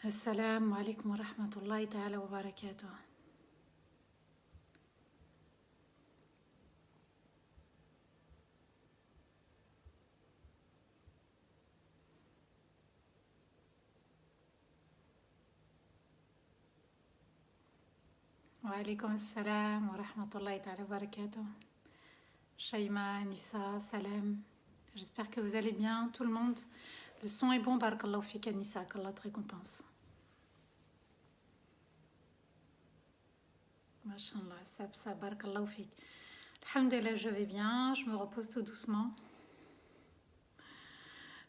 السلام عليكم ورحمة الله تعالى وبركاته. وعليكم السلام ورحمة الله تعالى وبركاته. Shaima, Nissa, Salam. J'espère que vous allez bien, tout le monde. Le son est bon, barakallahu fik Nissa, qu'Allah te récompense. Mashallah, ça, barakallahu fik. Alhamdulillah, je vais bien, je me repose tout doucement.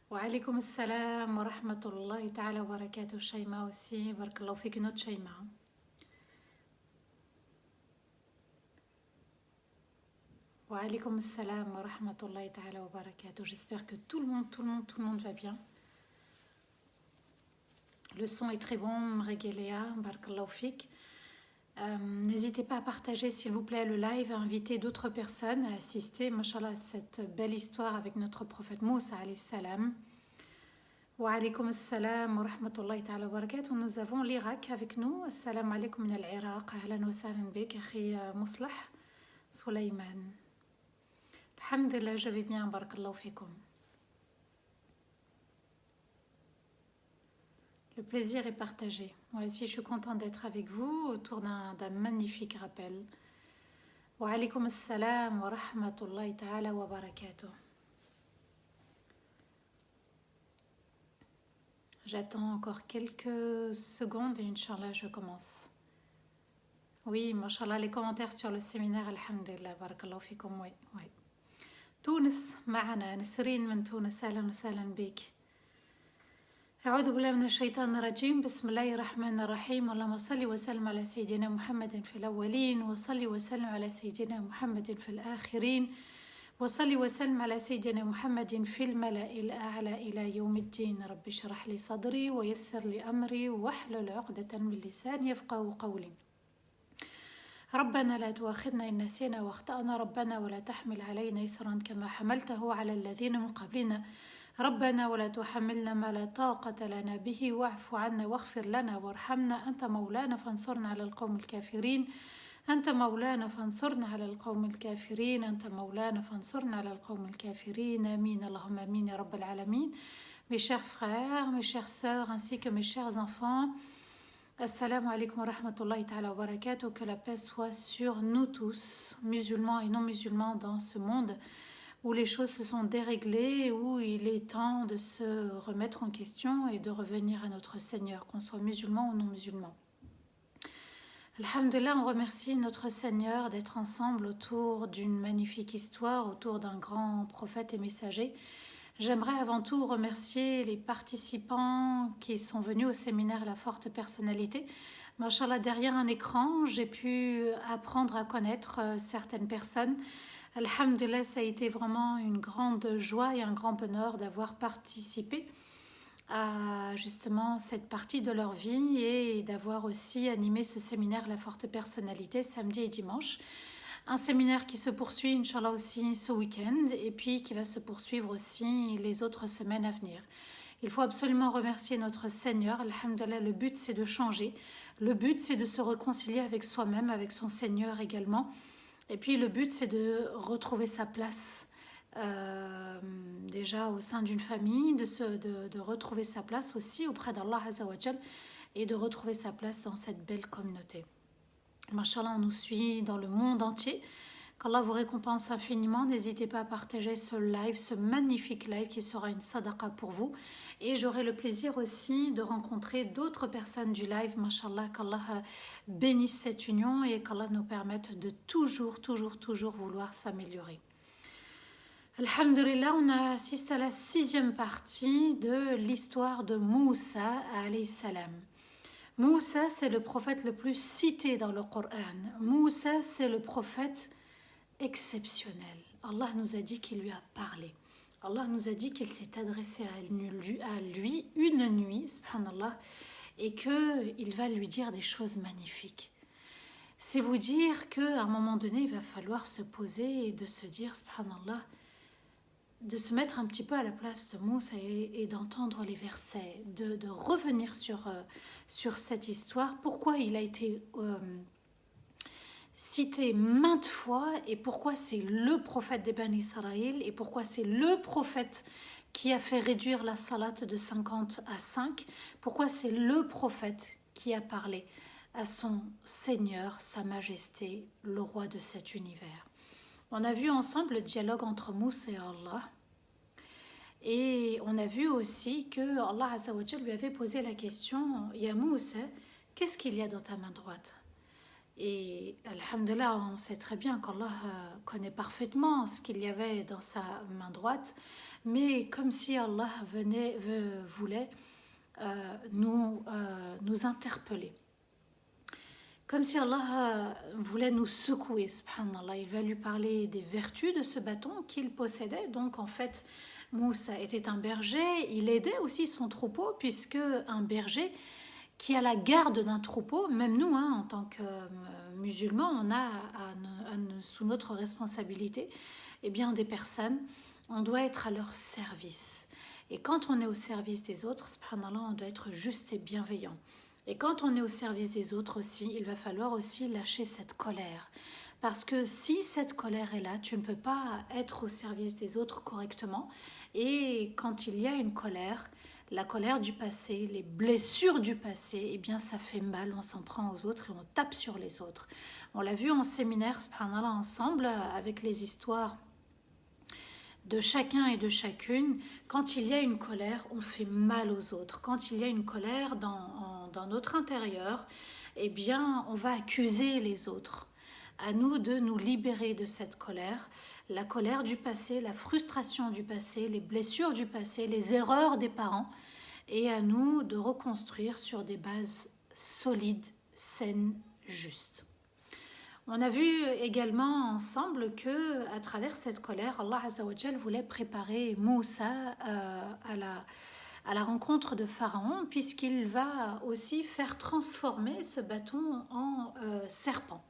Wa alaykoum assalam wa rahmatullahi ta'ala wa barakatuh. Shaima aussi, barakallahu fik, notre Shaima. Wa alaykoum assalam wa rahmatullahi ta'ala wa barakatuh. J'espère que tout le monde va bien. Le son est très bon, Mregeléa, barakallahu fik. N'hésitez pas à partager s'il vous plaît le live, à inviter d'autres personnes à assister, mashallah, à cette belle histoire avec notre prophète Moussa alayhi salam. Wa alaykoum assalam wa rahmatullahi ta'ala wa barakatuh. Nous avons l'Irak avec nous. Assalamu alaykoum min al-Iraq. Ahlan wa sahlan bik, akhi Muslah Sulaiman. Alhamdulillah, je vais bien, barakallahu fikum. Le plaisir est partagé. Moi aussi, je suis contente d'être avec vous autour d'un magnifique rappel. Wa alaykoum assalam wa rahmatullahi ta'ala wa barakatuh. J'attends encore quelques secondes et Inch'Allah, je commence. Oui, mashallah, les commentaires sur le séminaire, alhamdulillah, barakallahu fikum, oui. تونس معنا نسرين من تونس أهلا وسهلا بك. أعوذ بالله من الشيطان الرجيم بسم الله الرحمن الرحيم اللهم صل وسلم على سيدنا محمد في الأولين وصل وسلم على سيدنا محمد في الآخرين وصل وسلم على سيدنا محمد في الملأ الأعلى إلى يوم الدين. رب اشرح لي صدري ويسر لي أمري واحلل عقدة من لساني يفقهوا قولي. ربنا لا تؤاخذنا إن نسينا واخطأنا ربنا ولا تحمل علينا إصرا كما حملته على الذين من قبلنا ربنا ولا تحملنا ما لا طاقة لنا به واعف عنا واغفر لنا وارحمنا أنت مولانا فانصرنا على القوم الكافرين أنت مولانا فانصرنا على القوم الكافرين أنت مولانا فانصرنا على القوم الكافرين آمين اللهم آمين يا رب العالمين. Mes chers frères, mes chères sœurs ainsi que mes chers enfants, Assalamu alaikum wa rahmatullahi ta'ala wa barakatuh, que la paix soit sur nous tous, musulmans et non musulmans dans ce monde où les choses se sont déréglées, où il est temps de se remettre en question et de revenir à notre Seigneur, qu'on soit musulman ou non musulman. Alhamdulillah, on remercie notre Seigneur d'être ensemble autour d'une magnifique histoire, autour d'un grand prophète et messager. J'aimerais avant tout remercier les participants qui sont venus au séminaire La Forte Personnalité. Machallah, derrière un écran, j'ai pu apprendre à connaître certaines personnes. Alhamdulillah, ça a été vraiment une grande joie et un grand bonheur d'avoir participé à justement cette partie de leur vie et d'avoir aussi animé ce séminaire La Forte Personnalité samedi et dimanche. Un séminaire qui se poursuit, Inch'Allah, aussi ce week-end et puis qui va se poursuivre aussi les autres semaines à venir. Il faut absolument remercier notre Seigneur. Alhamdulillah, le but c'est de changer. Le but c'est de se réconcilier avec soi-même, avec son Seigneur également. Et puis le but c'est de retrouver sa place déjà au sein d'une famille, de retrouver sa place aussi auprès d'Allah Azza wa Jal et de retrouver sa place dans cette belle communauté. Mashallah, on nous suit dans le monde entier. Qu'Allah vous récompense infiniment. N'hésitez pas à partager ce live, ce magnifique live qui sera une sadaqa pour vous. Et j'aurai le plaisir aussi de rencontrer d'autres personnes du live. Mashallah, qu'Allah bénisse cette union et qu'Allah nous permette de toujours vouloir s'améliorer. Alhamdulillah, on a assisté à la 6e partie de l'histoire de Moussa alayhi salam. Moussa, c'est le prophète le plus cité dans le Coran. Moussa, c'est le prophète exceptionnel. Allah nous a dit qu'il lui a parlé. Allah nous a dit qu'il s'est adressé à lui une nuit, subhanallah, et qu'il va lui dire des choses magnifiques. C'est vous dire qu'à un moment donné, il va falloir se poser et de se dire, subhanallah, de se mettre un petit peu à la place de Moussa et d'entendre les versets, de revenir sur cette histoire, pourquoi il a été cité maintes fois et pourquoi c'est le prophète des Bani Israël et pourquoi c'est le prophète qui a fait réduire la salat de 50 à 5, pourquoi c'est le prophète qui a parlé à son Seigneur, Sa Majesté, le roi de cet univers. On a vu ensemble le dialogue entre Moussa et Allah. Et on a vu aussi que Allah Azza wa Jal lui avait posé la question, Ya Moussa, qu'est-ce qu'il y a dans ta main droite? Et alhamdulillah, on sait très bien qu'Allah connaît parfaitement ce qu'il y avait dans sa main droite, mais comme si Allah voulait nous interpeller. Comme si Allah voulait nous secouer, subhanallah. Il va lui parler des vertus de ce bâton qu'il possédait. Donc en fait, Moussa était un berger, il aidait aussi son troupeau, puisque un berger qui a la garde d'un troupeau, même nous, en tant que musulmans, on a sous notre responsabilité des personnes, on doit être à leur service. Et quand on est au service des autres, subhanallah, on doit être juste et bienveillant. Et quand on est au service des autres aussi, il va falloir aussi lâcher cette colère. Parce que si cette colère est là, tu ne peux pas être au service des autres correctement. Et quand il y a une colère, la colère du passé, les blessures du passé, ça fait mal, on s'en prend aux autres et on tape sur les autres. On l'a vu en séminaire, subhanallah, ensemble, avec les histoires de chacun et de chacune. Quand il y a une colère, on fait mal aux autres. Quand il y a une colère dans notre intérieur, on va accuser les autres. À nous de nous libérer de cette colère, la colère du passé, la frustration du passé, les blessures du passé, les erreurs des parents, et à nous de reconstruire sur des bases solides, saines, justes. On a vu également ensemble que, à travers cette colère, Allah Azza wa Jal voulait préparer Moussa à la rencontre de Pharaon, puisqu'il va aussi faire transformer ce bâton en serpent.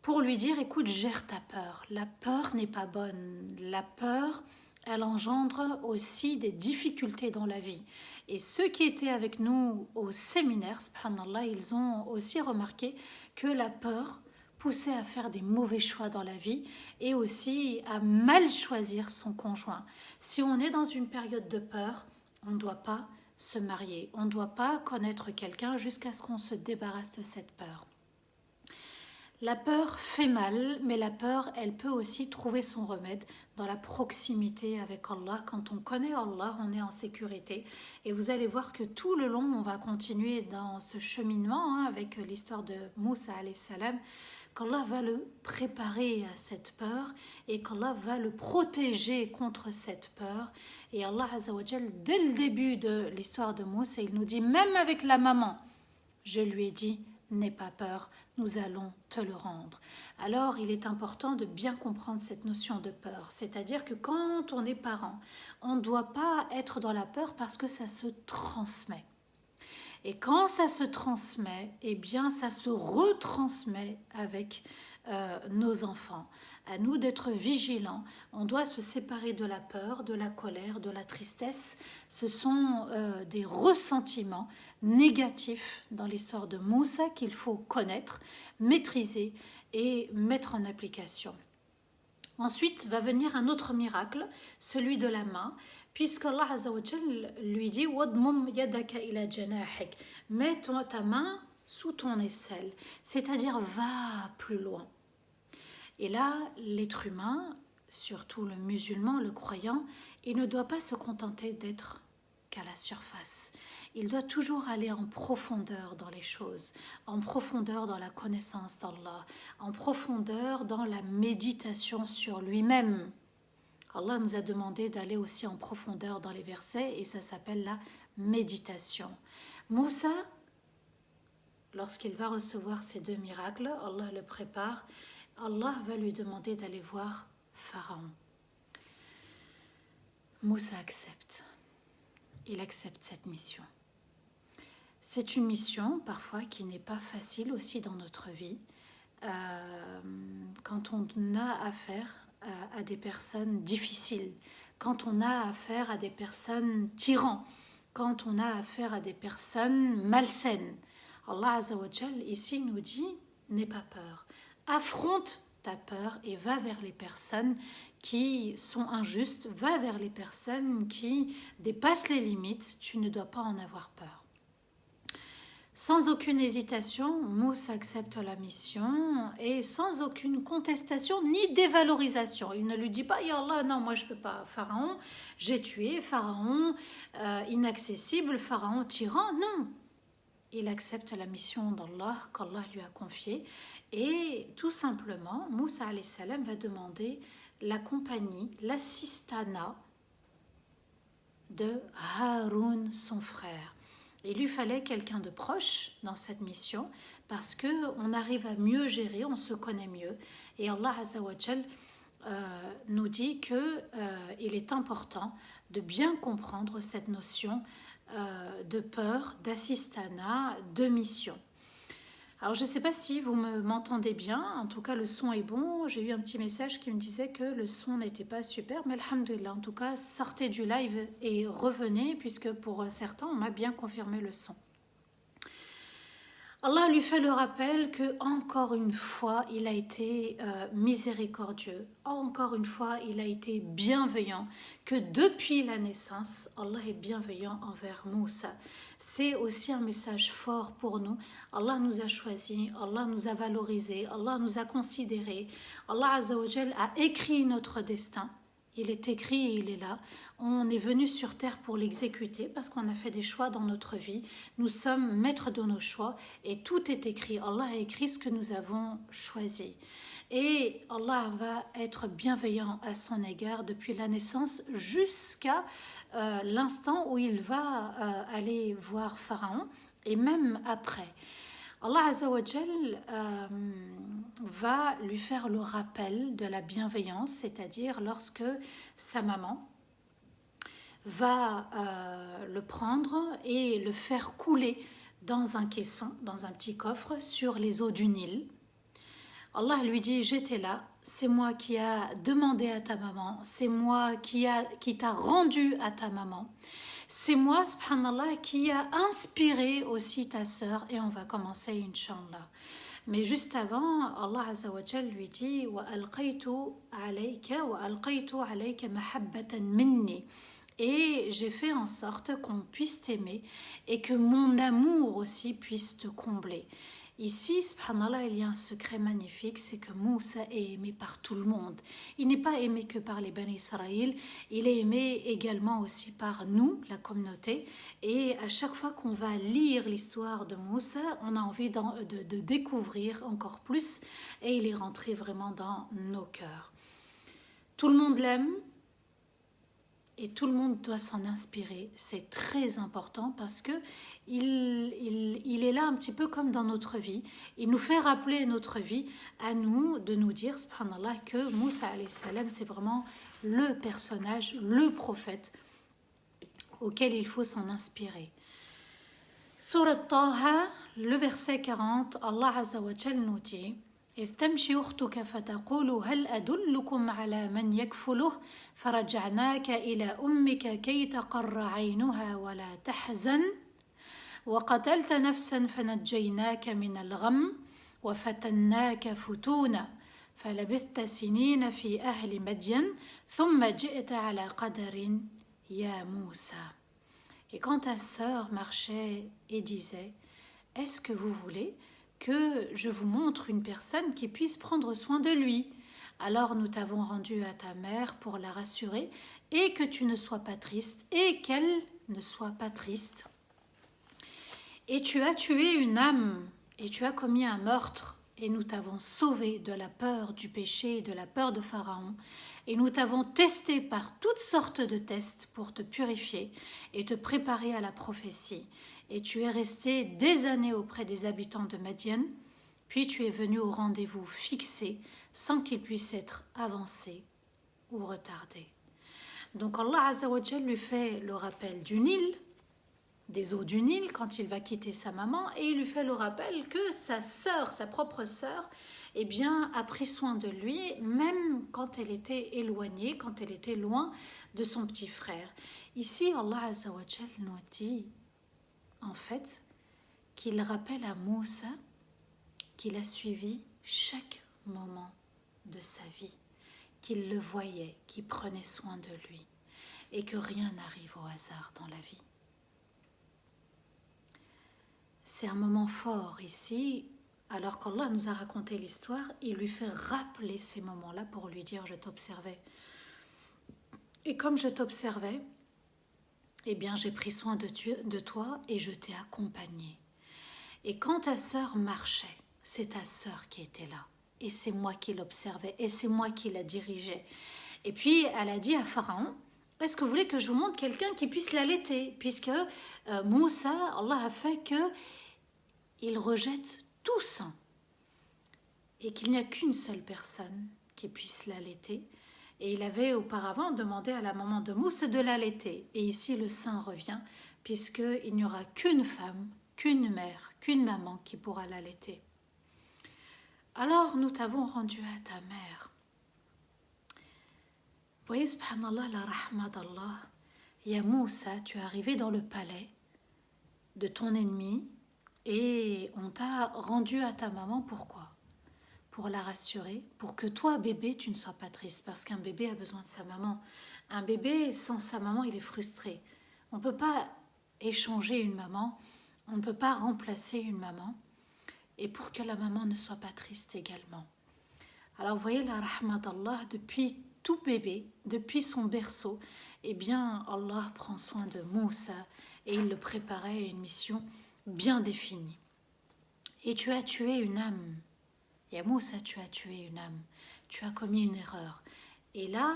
Pour lui dire, écoute, gère ta peur. La peur n'est pas bonne. La peur, elle engendre aussi des difficultés dans la vie. Et ceux qui étaient avec nous au séminaire, subhanallah, ils ont aussi remarqué que la peur poussait à faire des mauvais choix dans la vie et aussi à mal choisir son conjoint. Si on est dans une période de peur, on ne doit pas se marier. On ne doit pas connaître quelqu'un jusqu'à ce qu'on se débarrasse de cette peur. La peur fait mal, mais la peur, elle peut aussi trouver son remède dans la proximité avec Allah. Quand on connaît Allah, on est en sécurité. Et vous allez voir que tout le long, on va continuer dans ce cheminement avec l'histoire de Moussa alayhi salam, qu'Allah va le préparer à cette peur et qu'Allah va le protéger contre cette peur. Et Allah Azza wa Jal, dès le début de l'histoire de Moussa, il nous dit, même avec la maman, je lui ai dit, n'aie pas peur, nous allons te le rendre. Alors, il est important de bien comprendre cette notion de peur. C'est-à-dire que quand on est parent, on ne doit pas être dans la peur parce que ça se transmet. Et quand ça se transmet, ça se retransmet avec nos enfants. À nous d'être vigilants. On doit se séparer de la peur, de la colère, de la tristesse. Ce sont des ressentiments négatifs dans l'histoire de Moussa qu'il faut connaître, maîtriser et mettre en application. Ensuite va venir un autre miracle, celui de la main, puisque Allah Azza wa Jal lui dit Wadmum yadaka ila janahik, mets ta main sous ton aisselle, c'est-à-dire va plus loin. Et là, l'être humain, surtout le musulman, le croyant, il ne doit pas se contenter d'être qu'à la surface. Il doit toujours aller en profondeur dans les choses, en profondeur dans la connaissance d'Allah, en profondeur dans la méditation sur lui-même. Allah nous a demandé d'aller aussi en profondeur dans les versets et ça s'appelle la méditation. Moussa, lorsqu'il va recevoir ces deux miracles, Allah le prépare. Allah va lui demander d'aller voir Pharaon. Moussa accepte. Il accepte cette mission. C'est une mission parfois qui n'est pas facile aussi dans notre vie. Quand on a affaire à des personnes difficiles, quand on a affaire à des personnes tyrans, quand on a affaire à des personnes malsaines. Allah Azza wa Jal ici nous dit, n'aie pas peur, affronte ta peur et va vers les personnes qui sont injustes, va vers les personnes qui dépassent les limites, tu ne dois pas en avoir peur. Sans aucune hésitation, Moussa accepte la mission et sans aucune contestation ni dévalorisation. Il ne lui dit pas, ya Allah, non, moi je ne peux pas. Pharaon, j'ai tué, Pharaon inaccessible, Pharaon tyran. Non, il accepte la mission d'Allah qu'Allah lui a confiée et tout simplement, Moussa alayhi salam va demander la compagnie, l'assistana de Haroun, son frère. Il lui fallait quelqu'un de proche dans cette mission parce qu'on arrive à mieux gérer, on se connaît mieux. Et Allah Azza wa Jal nous dit qu'il est important de bien comprendre cette notion de peur, d'assistana, de mission. Alors je ne sais pas si vous m'entendez bien, en tout cas le son est bon. J'ai eu un petit message qui me disait que le son n'était pas super, mais alhamdoulilah, en tout cas sortez du live et revenez puisque pour certains on m'a bien confirmé le son. Allah lui fait le rappel que encore une fois il a été miséricordieux, encore une fois il a été bienveillant, que depuis la naissance Allah est bienveillant envers Moussa. C'est aussi un message fort pour nous. Allah nous a choisis, Allah nous a valorisés, Allah nous a considérés, Allah Azza wa Jal a écrit notre destin. Il est écrit et il est là. On est venu sur terre pour l'exécuter parce qu'on a fait des choix dans notre vie. Nous sommes maîtres de nos choix et tout est écrit. Allah a écrit ce que nous avons choisi. Et Allah va être bienveillant à son égard depuis la naissance jusqu'à l'instant où il va aller voir Pharaon et même après. Allah Azza wa Jal va lui faire le rappel de la bienveillance, c'est-à-dire lorsque sa maman va le prendre et le faire couler dans un caisson, dans un petit coffre sur les eaux du Nil. Allah lui dit, j'étais là, c'est moi qui a demandé à ta maman, c'est moi qui t'a rendu à ta maman. C'est moi, subhanallah, qui a inspiré aussi ta sœur et on va commencer, Inch'Allah. Mais juste avant, Allah Azza wa Jal lui dit « Wa alqaytu alayka mahabbatan minni » et j'ai fait en sorte qu'on puisse t'aimer et que mon amour aussi puisse te combler. Ici, subhanallah, il y a un secret magnifique, c'est que Moussa est aimé par tout le monde. Il n'est pas aimé que par les Bani Israël, il est aimé également aussi par nous, la communauté. Et à chaque fois qu'on va lire l'histoire de Moussa, on a envie de découvrir encore plus et il est rentré vraiment dans nos cœurs. Tout le monde l'aime. Et tout le monde doit s'en inspirer, c'est très important parce que il est là un petit peu comme dans notre vie. Il nous fait rappeler notre vie à nous, de nous dire, subhanallah, que Moussa alayhi salam, c'est vraiment le personnage, le prophète auquel il faut s'en inspirer. Surat Taha, le verset 40, Allah Azza wa Jal nous dit إذ تمشي أختك فتقول هل أدلكم على من يكفله فرجعناك إلى أمك كي تقر عينها ولا تحزن وقتلت نفسا فنجيناك من الغم وفتناك فتونا فلبثت سنين في أهل مدين ثم جئت على قدر يا موسى. Et quand ta sœur marchait et disait est-ce que vous voulez que je vous montre une personne qui puisse prendre soin de lui. Alors nous t'avons rendu à ta mère pour la rassurer et que tu ne sois pas triste et qu'elle ne soit pas triste. Et tu as tué une âme et tu as commis un meurtre et nous t'avons sauvé de la peur du péché et de la peur de Pharaon et nous t'avons testé par toutes sortes de tests pour te purifier et te préparer à la prophétie. Et tu es resté des années auprès des habitants de Madian, puis tu es venu au rendez-vous fixé sans qu'il puisse être avancé ou retardé. Donc Allah Azza wa Jal lui fait le rappel du Nil, des eaux du Nil quand il va quitter sa maman, et il lui fait le rappel que sa sœur, sa propre sœur, eh bien, a pris soin de lui, même quand elle était éloignée, quand elle était loin de son petit frère. Ici, Allah Azza wa Jal nous dit, en fait, qu'il rappelle à Moussa qu'il a suivi chaque moment de sa vie, qu'il le voyait, qu'il prenait soin de lui, et que rien n'arrive au hasard dans la vie. C'est un moment fort ici, alors qu'Allah nous a raconté l'histoire, il lui fait rappeler ces moments-là pour lui dire « je t'observais ». Et comme je t'observais, eh bien j'ai pris soin de toi et je t'ai accompagné. Et quand ta sœur marchait, c'est ta sœur qui était là. Et c'est moi qui l'observais, et c'est moi qui la dirigeais. Et puis elle a dit à Pharaon, est-ce que vous voulez que je vous montre quelqu'un qui puisse l'allaiter? Puisque Moussa, Allah a fait qu'il rejette tous, et qu'il n'y a qu'une seule personne qui puisse l'allaiter. Et il avait auparavant demandé à la maman de Moussa de l'allaiter. Et ici le sein revient, puisqu'il n'y aura qu'une femme, qu'une mère, qu'une maman qui pourra l'allaiter. Alors nous t'avons rendu à ta mère. Vous voyez, subhanallah, la rahma d'Allah. Ya Moussa, tu es arrivé dans le palais de ton ennemi et on t'a rendu à ta maman. Pourquoi? Pour la rassurer, pour que toi, bébé, tu ne sois pas triste, parce qu'un bébé a besoin de sa maman. Un bébé, sans sa maman, il est frustré. On ne peut pas échanger une maman, on ne peut pas remplacer une maman, et pour que la maman ne soit pas triste également. Alors, vous voyez la rahma d'Allah, depuis tout bébé, depuis son berceau, eh bien, Allah prend soin de Moussa, et il le préparait à une mission bien définie. Et tu as tué une âme. Et à Moussa, tu as tué une âme, tu as commis une erreur. Et là,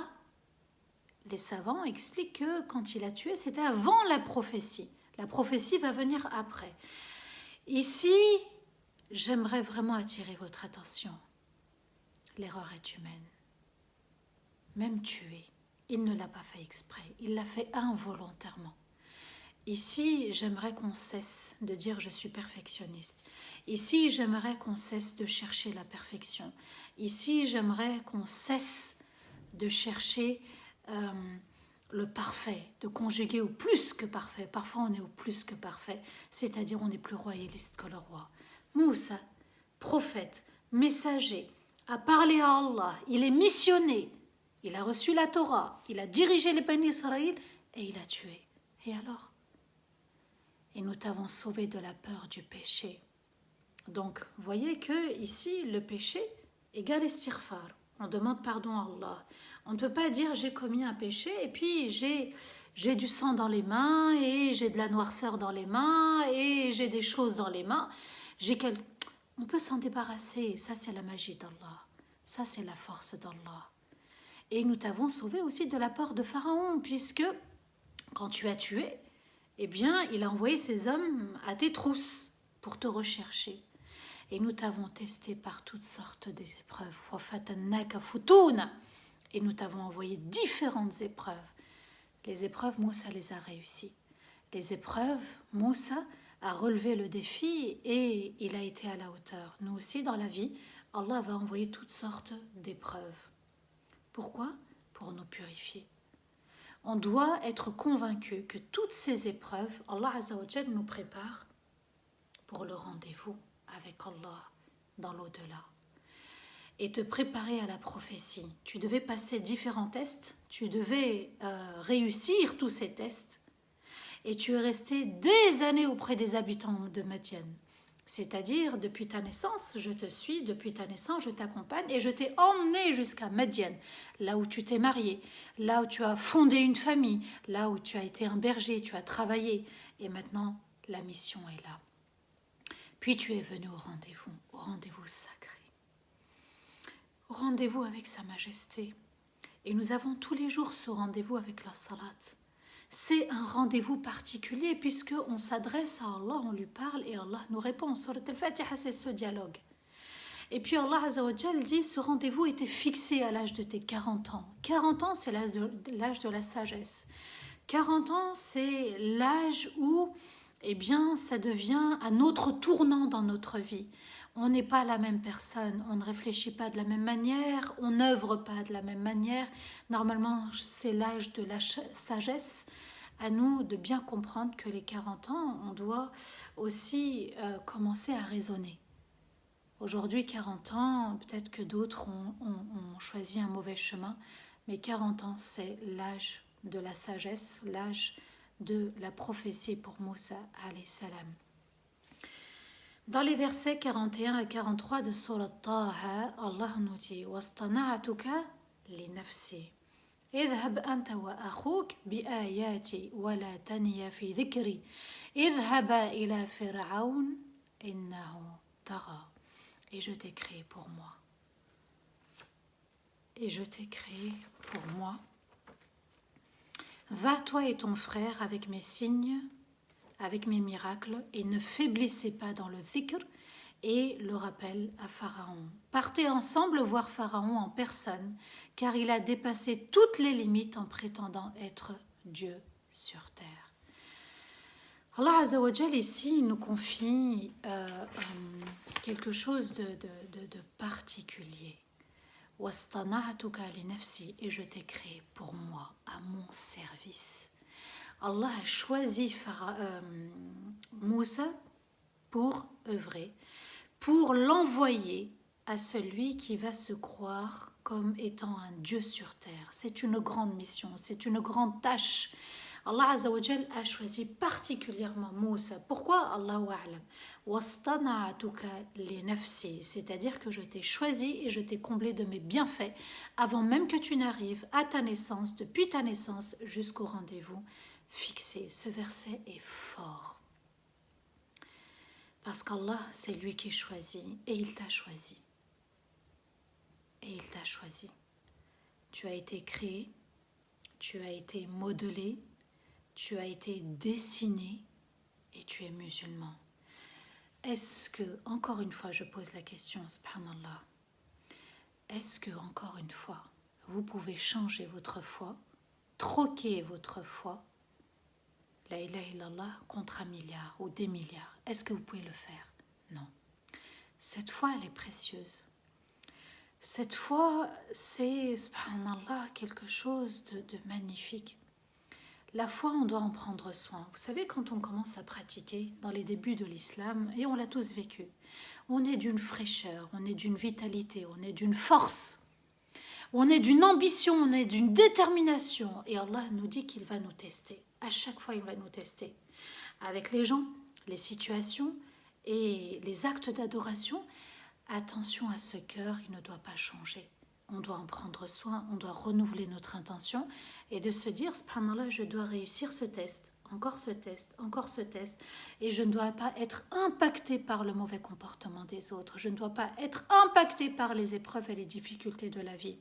les savants expliquent que quand il a tué, c'était avant la prophétie. La prophétie va venir après. Ici, j'aimerais vraiment attirer votre attention. L'erreur est humaine. Même tuer, il ne l'a pas fait exprès, il l'a fait involontairement. Ici, j'aimerais qu'on cesse de dire « je suis perfectionniste ». Ici, j'aimerais qu'on cesse de chercher la perfection. Ici, j'aimerais qu'on cesse de chercher le parfait, de conjuguer au plus que parfait. Parfois, on est au plus que parfait, c'est-à-dire on est plus royaliste que le roi. Moussa, prophète, messager, a parlé à Allah, il est missionné, il a reçu la Torah, il a dirigé les Bani Israël et il a tué. Et alors? Et nous t'avons sauvé de la peur du péché. Donc, vous voyez que ici, le péché égale istighfar. On demande pardon à Allah. On ne peut pas dire j'ai commis un péché et puis j'ai du sang dans les mains et j'ai de la noirceur dans les mains et j'ai des choses dans les mains. On peut s'en débarrasser. Ça, c'est la magie d'Allah. Ça, c'est la force d'Allah. Et nous t'avons sauvé aussi de la peur de Pharaon, puisque quand tu as tué, eh bien, il a envoyé ses hommes à tes trousses pour te rechercher. Et nous t'avons testé par toutes sortes d'épreuves. Et nous t'avons envoyé différentes épreuves. Les épreuves, Moussa les a réussies. Les épreuves, Moussa a relevé le défi et il a été à la hauteur. Nous aussi, dans la vie, Allah va envoyer toutes sortes d'épreuves. Pourquoi? Pour nous purifier. On doit être convaincu que toutes ces épreuves, Allah Azza wa Jal nous prépare pour le rendez-vous avec Allah dans l'au-delà. Et te préparer à la prophétie. Tu devais passer différents tests, tu devais réussir tous ces tests, et tu es resté des années auprès des habitants de Madian. C'est-à-dire, depuis ta naissance, je te suis, depuis ta naissance, je t'accompagne et je t'ai emmené jusqu'à Madian, là où tu t'es marié, là où tu as fondé une famille, là où tu as été un berger, tu as travaillé. Et maintenant, la mission est là. Puis tu es venu au rendez-vous sacré, au rendez-vous avec Sa Majesté. Et nous avons tous les jours ce rendez-vous avec la salat. C'est un rendez-vous particulier puisqu'on s'adresse à Allah, on lui parle et Allah nous répond. Surat Al-Fatiha, c'est ce dialogue. Et puis Allah Azza wa Jal dit, ce rendez-vous était fixé à l'âge de tes 40 ans. 40 ans, c'est l'âge de la sagesse. 40 ans, c'est l'âge où, eh bien, ça devient un autre tournant dans notre vie. On n'est pas la même personne, on ne réfléchit pas de la même manière, on n'œuvre pas de la même manière. Normalement, c'est l'âge de la sagesse. À nous de bien comprendre que les 40 ans, on doit aussi commencer à raisonner. Aujourd'hui, 40 ans, peut-être que d'autres ont choisi un mauvais chemin, mais 40 ans, c'est l'âge de la sagesse, l'âge de la prophétie pour Moussa alayhi salam. Dans les versets 41 et 43 de Surat Taha, Allah nous dit وَاصْطَنَعْتُكَ لِنَفْسِي اذهب أنت وأخوك بآياتي ولا تني في ذكري اذهبا إلى فرعون إنه طغى. Et je t'ai créé pour moi. Et je t'ai créé pour moi. Va toi et ton frère avec mes signes, avec mes miracles, et ne faiblissez pas dans le dhikr et le rappel à Pharaon. Partez ensemble voir Pharaon en personne, car il a dépassé toutes les limites en prétendant être Dieu sur terre. Allah Azza wa Jal ici nous confie quelque chose de particulier. Et je t'ai créé pour moi, à mon service. Allah a choisi Moussa pour œuvrer, pour l'envoyer à celui qui va se croire comme étant un Dieu sur terre. C'est une grande mission, c'est une grande tâche. Allah Azza wa Jal a choisi particulièrement Moussa. Pourquoi? Allahu a'lam. Wastana'atuka li nafsi, c'est-à-dire que je t'ai choisi et je t'ai comblé de mes bienfaits avant même que tu n'arrives à ta naissance, depuis ta naissance jusqu'au rendez-vous fixé. Ce verset est fort. Parce qu'Allah, c'est lui qui choisit et il t'a choisi. Et il t'a choisi. Tu as été créé, tu as été modelé, tu as été dessiné et tu es musulman. Est-ce que, encore une fois, je pose la question, subhanallah, est-ce que, encore une fois, vous pouvez changer votre foi, troquer votre foi, la ilaha illallah, contre 1 milliard ou des milliards? Est-ce que vous pouvez le faire? Non. Cette foi, elle est précieuse. Cette foi, c'est, subhanallah, quelque chose de magnifique. La foi, on doit en prendre soin. Vous savez, quand on commence à pratiquer dans les débuts de l'islam, et on l'a tous vécu, on est d'une fraîcheur, on est d'une vitalité, on est d'une force, on est d'une ambition, on est d'une détermination. Et Allah nous dit qu'il va nous tester. À chaque fois, il va nous tester. Avec les gens, les situations et les actes d'adoration, attention à ce cœur, il ne doit pas changer. On doit en prendre soin, on doit renouveler notre intention et de se dire, subhanallah, je dois réussir ce test, encore ce test, encore ce test, et je ne dois pas être impacté par le mauvais comportement des autres, je ne dois pas être impacté par les épreuves et les difficultés de la vie.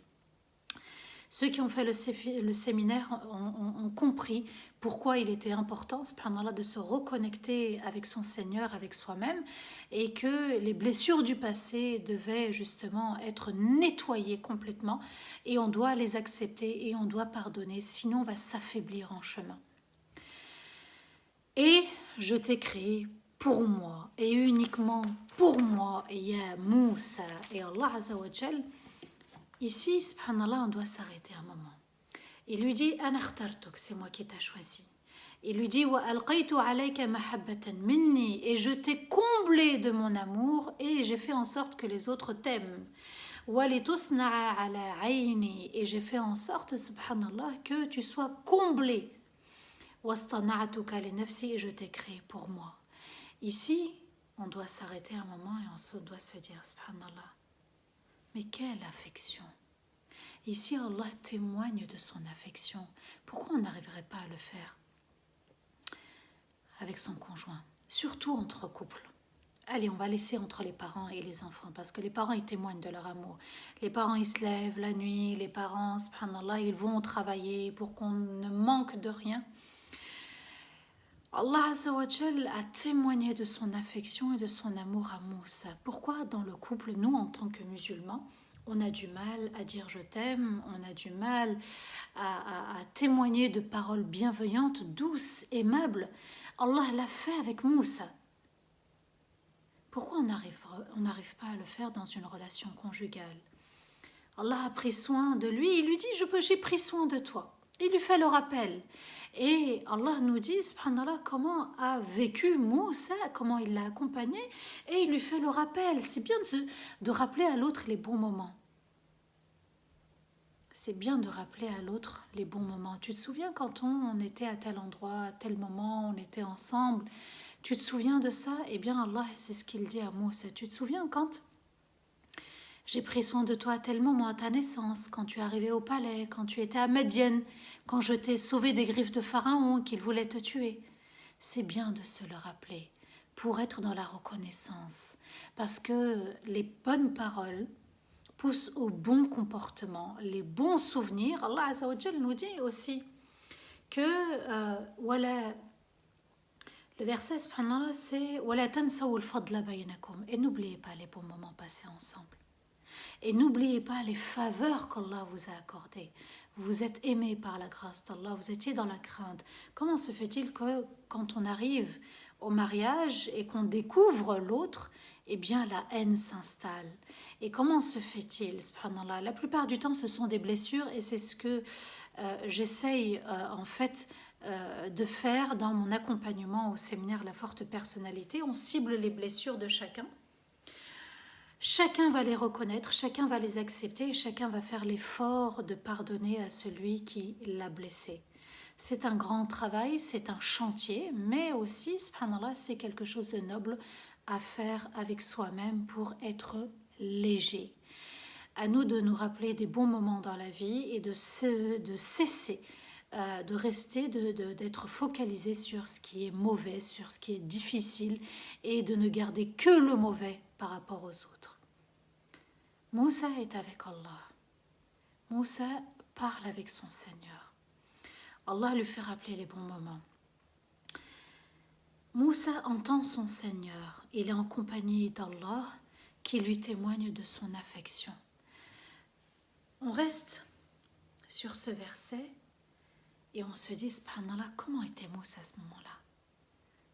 Ceux qui ont fait le séminaire ont compris pourquoi il était important, subhanallah, de se reconnecter avec son Seigneur, avec soi-même, et que les blessures du passé devaient justement être nettoyées complètement, et on doit les accepter et on doit pardonner, sinon on va s'affaiblir en chemin. Et je t'ai créé pour moi, et uniquement pour moi, et ya Moussa, et Allah Azza wa Jal. Ici, subhanallah, on doit s'arrêter un moment. Il lui dit, Ana khtartuk, c'est moi qui t'ai choisi. Il lui dit, Wa alqaytu alayka mahabbatan minni, et je t'ai comblé de mon amour et j'ai fait en sorte que les autres t'aiment. Wa litusna'a ala ayni, et j'ai fait en sorte, subhanallah, que tu sois comblé. Wastana'tuka li nafsi, et je t'ai créé pour moi. Ici, on doit s'arrêter un moment et on doit se dire, subhanallah, mais quelle affection! Ici, Allah témoigne de son affection. Pourquoi on n'arriverait pas à le faire avec son conjoint? Surtout entre couples. Allez, on va laisser entre les parents et les enfants, parce que les parents, ils témoignent de leur amour. Les parents, ils se lèvent la nuit, les parents, subhanallah, ils vont travailler pour qu'on ne manque de rien. Allah Azza wa Jal a témoigné de son affection et de son amour à Moussa. Pourquoi dans le couple, nous, en tant que musulmans, on a du mal à dire je t'aime, on a du mal à témoigner de paroles bienveillantes, douces, aimables? Allah l'a fait avec Moussa. Pourquoi on n'arrive pas à le faire dans une relation conjugale? Allah a pris soin de lui, il lui dit j'ai pris soin de toi. Il lui fait le rappel. Et Allah nous dit, subhanallah, comment a vécu Moussa, comment il l'a accompagné, et il lui fait le rappel. C'est bien de rappeler à l'autre les bons moments. C'est bien de rappeler à l'autre les bons moments. Tu te souviens quand on était à tel endroit, à tel moment, on était ensemble? Tu te souviens de ça? Eh bien, Allah, c'est ce qu'il dit à Moussa. Tu te souviens quand j'ai pris soin de toi à tel moment, à ta naissance, quand tu es arrivé au palais, quand tu étais à Médiane, quand je t'ai sauvé des griffes de Pharaon qu'il voulait te tuer? C'est bien de se le rappeler pour être dans la reconnaissance. Parce que les bonnes paroles poussent au bon comportement, les bons souvenirs. Allah Azza wa Jal nous dit aussi que voilà, le verset, subhanallah, c'est Wala tansaw al-fadla baynakum. Et n'oubliez pas les bons moments passés ensemble. Et n'oubliez pas les faveurs qu'Allah vous a accordées. Vous êtes aimés par la grâce d'Allah, vous étiez dans la crainte. Comment se fait-il que quand on arrive au mariage et qu'on découvre l'autre, eh bien la haine s'installe? Et comment se fait-il, subhanallah? La plupart du temps, ce sont des blessures et c'est ce que j'essaye en fait de faire dans mon accompagnement au séminaire La Forte Personnalité. On cible les blessures de chacun. Chacun va les reconnaître, chacun va les accepter et chacun va faire l'effort de pardonner à celui qui l'a blessé. C'est un grand travail, c'est un chantier, mais aussi, subhanallah, c'est quelque chose de noble à faire avec soi-même pour être léger. À nous de nous rappeler des bons moments dans la vie et de cesser de rester, d'être focalisé sur ce qui est mauvais, sur ce qui est difficile et de ne garder que le mauvais par rapport aux autres. Moussa est avec Allah. Moussa parle avec son Seigneur. Allah lui fait rappeler les bons moments. Moussa entend son Seigneur. Il est en compagnie d'Allah qui lui témoigne de son affection. On reste sur ce verset et on se dit, subhanallah, comment était Moussa à ce moment-là?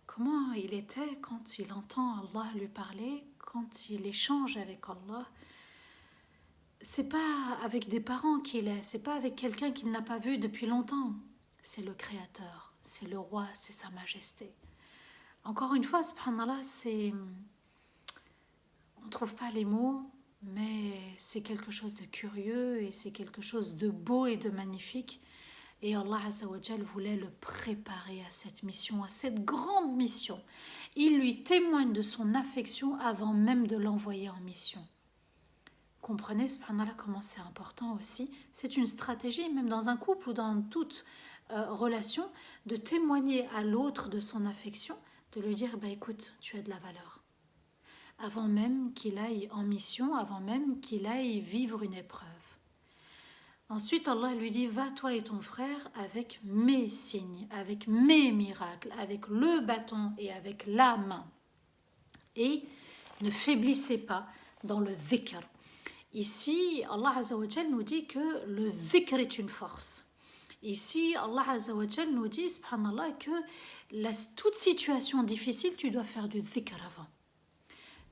Comment il était quand il entend Allah lui parler, quand il échange avec Allah? C'est pas avec des parents qu'il est, c'est pas avec quelqu'un qu'il n'a pas vu depuis longtemps. C'est le Créateur, c'est le Roi, c'est sa Majesté. Encore une fois, subhanallah, on ne trouve pas les mots, mais c'est quelque chose de curieux et c'est quelque chose de beau et de magnifique. Et Allah Azza wa Jal voulait le préparer à cette mission, à cette grande mission. Il lui témoigne de son affection avant même de l'envoyer en mission. Comprenez, subhanallah, comment c'est important aussi. C'est une stratégie, même dans un couple ou dans toute relation, de témoigner à l'autre de son affection, de lui dire, écoute, tu as de la valeur. Avant même qu'il aille en mission, avant même qu'il aille vivre une épreuve. Ensuite, Allah lui dit, va toi et ton frère avec mes signes, avec mes miracles, avec le bâton et avec la main. Et ne faiblissez pas dans le dhikr. Ici, Allah Azza wa Jal nous dit que le dhikr est une force. Ici, Allah Azza wa Jal nous dit, subhanallah, que toute situation difficile, tu dois faire du dhikr avant.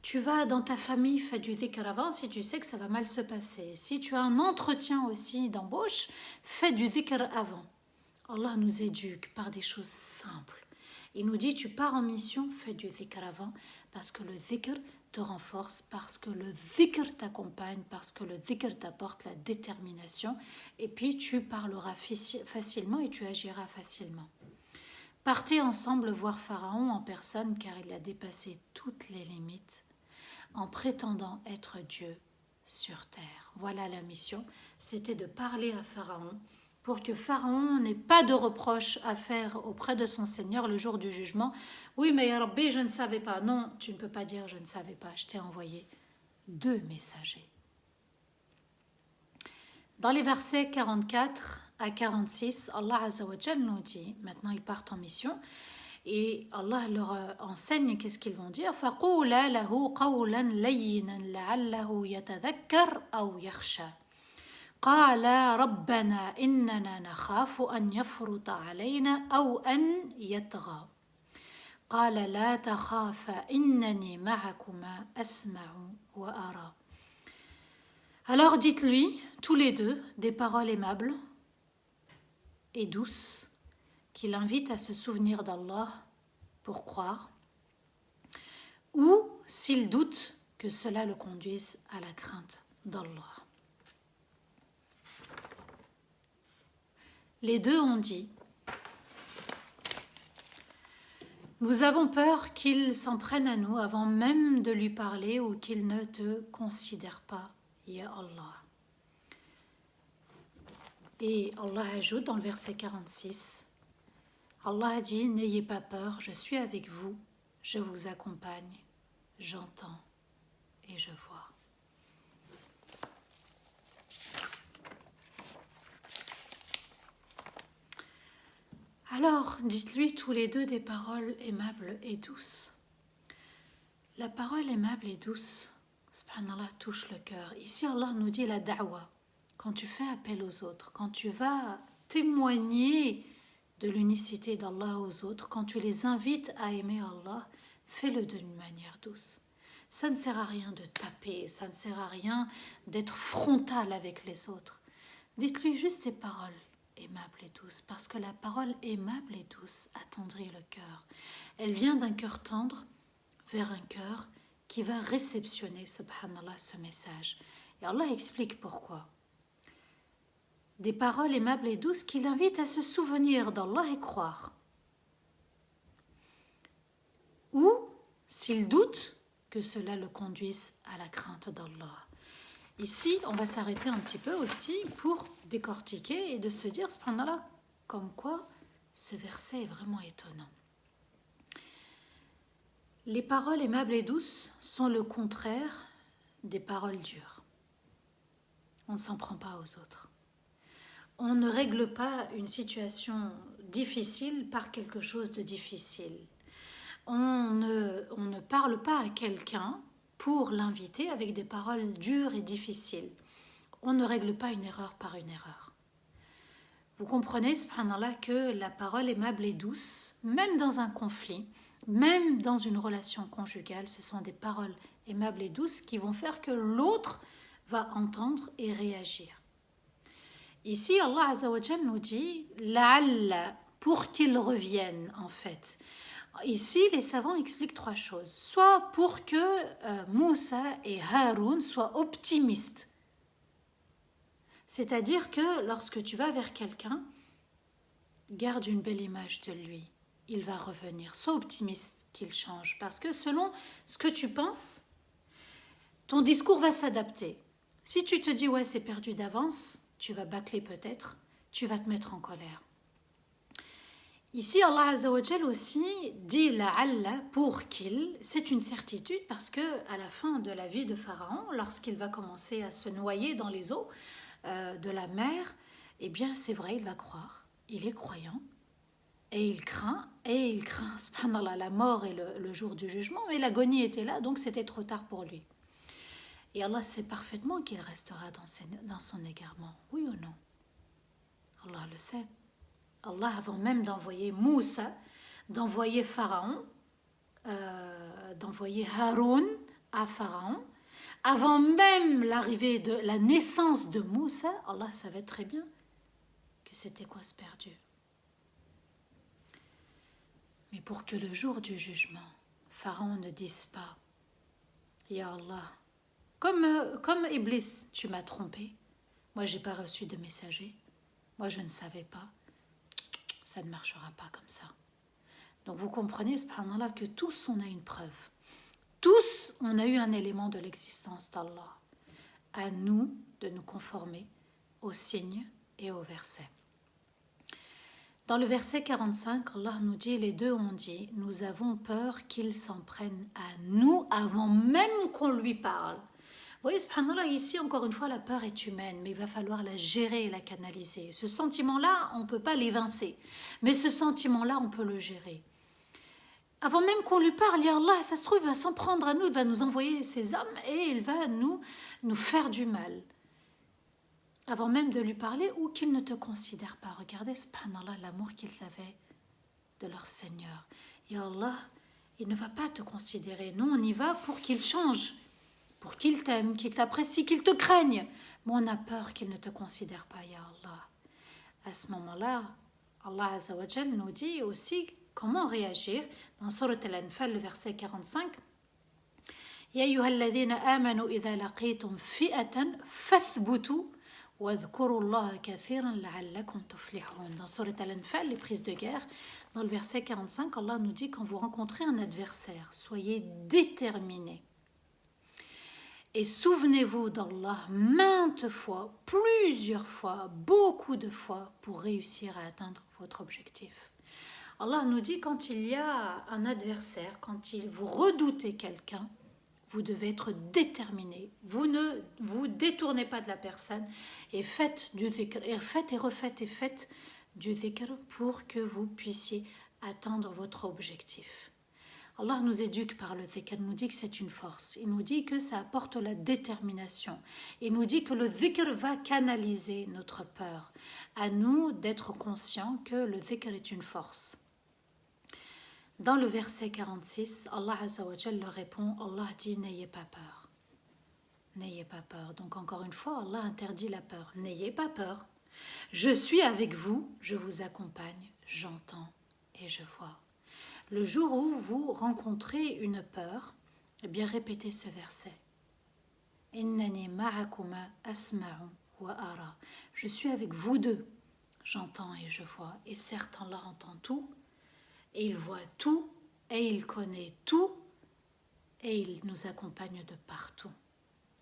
Tu vas dans ta famille, fais du dhikr avant si tu sais que ça va mal se passer. Si tu as un entretien aussi d'embauche, fais du dhikr avant. Allah nous éduque par des choses simples. Il nous dit, tu pars en mission, fais du dhikr avant, parce que le dhikr te renforce, parce que le dhikr t'accompagne, parce que le dhikr t'apporte la détermination, et puis tu parleras facilement et tu agiras facilement. Partez ensemble voir Pharaon en personne, car il a dépassé toutes les limites en prétendant être Dieu sur terre. Voilà la mission, c'était de parler à Pharaon pour que Pharaon n'ait pas de reproches à faire auprès de son Seigneur le jour du jugement. Oui, mais ya Rabbi, je ne savais pas. Non, tu ne peux pas dire je ne savais pas, je t'ai envoyé 2 messagers. Dans les versets 44 à 46, Allah Azza wa Jal nous dit, maintenant ils partent en mission, et Allah leur enseigne qu'est-ce qu'ils vont dire. فَقُولَا لَهُ قَوْلًا لَيِّنًا لَعَلَّهُ يَتَذَكَّرْ أَوْ يَخْشَى قَالَ رَبَّنَا إِنَّنَا نَخَافُ أَنْ يَفْرُطَ عَلَيْنَا أَوْ أَنْ يَطْغَى قال لا تخافا إنني معكما أسمع وأرى. Alors dites-lui, tous les deux, des paroles aimables et douces qui l'invitent à se souvenir d'Allah pour croire, ou s'il doute, que cela le conduise à la crainte d'Allah. Les deux ont dit: nous avons peur qu'il s'en prenne à nous avant même de lui parler ou qu'il ne te considère pas, ya Allah. Et Allah ajoute dans le verset 46, Allah a dit: n'ayez pas peur, je suis avec vous, je vous accompagne, j'entends et je vois. Alors, dites-lui tous les deux des paroles aimables et douces. La parole aimable et douce, subhanallah, touche le cœur. Ici, Allah nous dit la da'wa. Quand tu fais appel aux autres, quand tu vas témoigner de l'unicité d'Allah aux autres, quand tu les invites à aimer Allah, fais-le d'une manière douce. Ça ne sert à rien de taper, ça ne sert à rien d'être frontal avec les autres. Dites-lui juste des paroles aimable et douce, parce que la parole aimable et douce attendrit le cœur. Elle vient d'un cœur tendre vers un cœur qui va réceptionner, subhanallah, ce message. Et Allah explique pourquoi. Des paroles aimables et douces qui l'invitent à se souvenir d'Allah et croire. Ou, s'il doute, que cela le conduise à la crainte d'Allah. Ici, on va s'arrêter un petit peu aussi pour décortiquer et de se dire, subhanallah, comme quoi ce verset est vraiment étonnant. Les paroles aimables et douces sont le contraire des paroles dures. On ne s'en prend pas aux autres. On ne règle pas une situation difficile par quelque chose de difficile. On ne parle pas à quelqu'un pour l'inviter avec des paroles dures et difficiles. On ne règle pas une erreur par une erreur. Vous comprenez, subhanallah, que la parole aimable et douce, même dans un conflit, même dans une relation conjugale, ce sont des paroles aimables et douces qui vont faire que l'autre va entendre et réagir. Ici, Allah Azza wa Jal nous dit « la'alla » pour qu'il revienne, en fait. Ici, les savants expliquent trois choses. Soit pour que Moussa et Haroun soient optimistes. C'est-à-dire que lorsque tu vas vers quelqu'un, garde une belle image de lui. Il va revenir. Sois optimiste qu'il change. Parce que selon ce que tu penses, ton discours va s'adapter. Si tu te dis « ouais, c'est perdu d'avance », tu vas bâcler peut-être, tu vas te mettre en colère. Ici, Allah Azza wa Jal aussi dit la'alla pour qu'il, c'est une certitude parce que à la fin de la vie de Pharaon, lorsqu'il va commencer à se noyer dans les eaux de la mer, eh bien c'est vrai, il va croire, il est croyant et il craint, subhanallah, la mort et le jour du jugement, mais l'agonie était là, donc c'était trop tard pour lui. Et Allah sait parfaitement qu'il restera dans son égarement, oui ou non? Allah le sait. Allah, avant même d'envoyer Moussa, d'envoyer Pharaon, d'envoyer Haroun à Pharaon, avant même l'arrivée de la naissance de Moussa, Allah savait très bien que c'était quoi ce perdu. Mais pour que le jour du jugement, Pharaon ne dise pas « Ya Allah, comme Iblis, tu m'as trompé, moi j'ai pas reçu de messager, moi je ne savais pas », ça ne marchera pas comme ça. Donc vous comprenez, subhanallah, que tous on a une preuve. Tous on a eu un élément de l'existence d'Allah. À nous de nous conformer aux signes et aux versets. Dans le verset 45, Allah nous dit, les deux ont dit, nous avons peur qu'il s'en prenne à nous avant même qu'on lui parle. Vous voyez, subhanallah, ici, encore une fois, la peur est humaine, mais il va falloir la gérer et la canaliser. Ce sentiment-là, on ne peut pas l'évincer, mais ce sentiment-là, on peut le gérer. Avant même qu'on lui parle, ya Allah, ça se trouve, il va s'en prendre à nous, il va nous envoyer ses âmes et il va nous faire du mal. Avant même de lui parler ou qu'il ne te considère pas. Regardez, subhanallah, l'amour qu'ils avaient de leur Seigneur. Ya Allah, il ne va pas te considérer. Nous, on y va pour qu'il change, pour qu'il t'aime, qu'il t'apprécie, qu'il te craigne. Mais on a peur qu'il ne te considère pas, Ya Allah. À ce moment-là, Allah Azza wa Jal nous dit aussi comment réagir. Dans Surat Al-Anfal, le verset 45, يا أيها الذين آمنوا إذا لقيتم فئة فاثبتوا واذكروا الله كثيرا لعلكم تفلحون. Dans Surat Al-Anfal, les prises de guerre, dans le verset 45, Allah nous dit quand vous rencontrez un adversaire, soyez déterminés. Et souvenez-vous d'Allah maintes fois, plusieurs fois, beaucoup de fois pour réussir à atteindre votre objectif. Allah nous dit quand il y a un adversaire, quand vous redoutez quelqu'un, vous devez être déterminé. Vous ne vous détournez pas de la personne et faites du dhikr, et faites et refaites et faites du dhikr pour que vous puissiez atteindre votre objectif. Allah nous éduque par le dhikr, il nous dit que c'est une force, il nous dit que ça apporte la détermination, il nous dit que le dhikr va canaliser notre peur. À nous d'être conscients que le dhikr est une force. Dans le verset 46, Allah Azza wa Jal leur répond, Allah dit n'ayez pas peur. N'ayez pas peur. Donc encore une fois, Allah interdit la peur. N'ayez pas peur. Je suis avec vous, je vous accompagne, j'entends et je vois. Le jour où vous rencontrez une peur, eh bien répétez ce verset. Innani ma'akuma asma'u wa ara. Je suis avec vous deux, j'entends et je vois. Et certes, Allah entend tout, et il voit tout, et il connaît tout, et il nous accompagne de partout.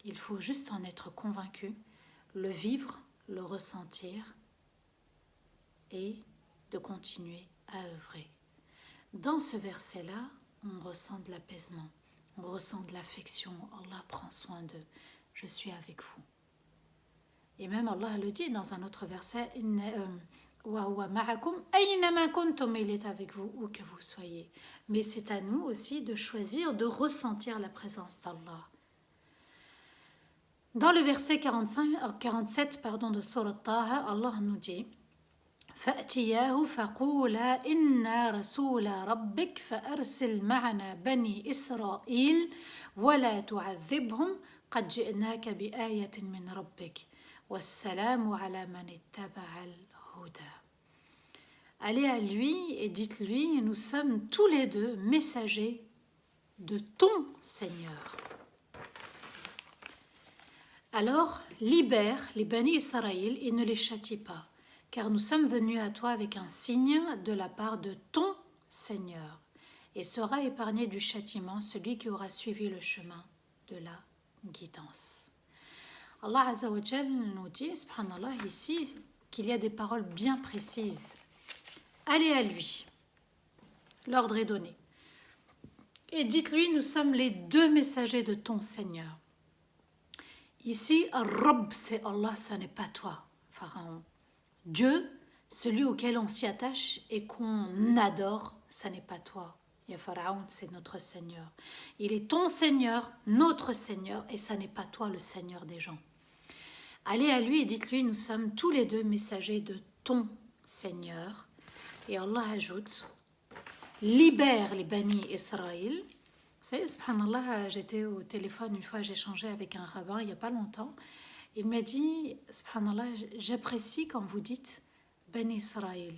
Il faut juste en être convaincu, le vivre, le ressentir, et de continuer à œuvrer. Dans ce verset-là, on ressent de l'apaisement, on ressent de l'affection. Allah prend soin d'eux. Je suis avec vous. Et même Allah le dit dans un autre verset, wa huwa ma'akum aynama kuntum, il est avec vous où que vous soyez. Mais c'est à nous aussi de choisir, de ressentir la présence d'Allah. Dans le verset 47 de Surat Taha, Allah nous dit فأتياه فقولا إنا رسول ربك فأرسل معنا بني إسرائيل ولا تعذبهم قد جئناك بآية من ربك والسلام على من اتبع الهدى. Allez à lui et dites-lui, nous sommes tous les deux messagers de ton Seigneur. Alors libère les Bani Israël et ne les châtie pas. Car nous sommes venus à toi avec un signe de la part de ton Seigneur, et sera épargné du châtiment celui qui aura suivi le chemin de la guidance. Allah Azza wa Jal nous dit, subhanallah, ici, qu'il y a des paroles bien précises. Allez à lui, l'ordre est donné. Et dites-lui, nous sommes les deux messagers de ton Seigneur. Ici, Rabb, c'est Allah, ce n'est pas toi, Pharaon. Dieu, celui auquel on s'y attache et qu'on adore, ça n'est pas toi. Ya Pharaon, c'est notre Seigneur. Il est ton Seigneur, notre Seigneur, et ça n'est pas toi le Seigneur des gens. Allez à lui et dites-lui, nous sommes tous les deux messagers de ton Seigneur. Et Allah ajoute, libère les Bani Israël. Vous savez, subhanallah, j'étais au téléphone une fois, j'ai échangé avec un rabbin il n'y a pas longtemps. Il m'a dit, subhanallah, j'apprécie quand vous dites Bani Israël.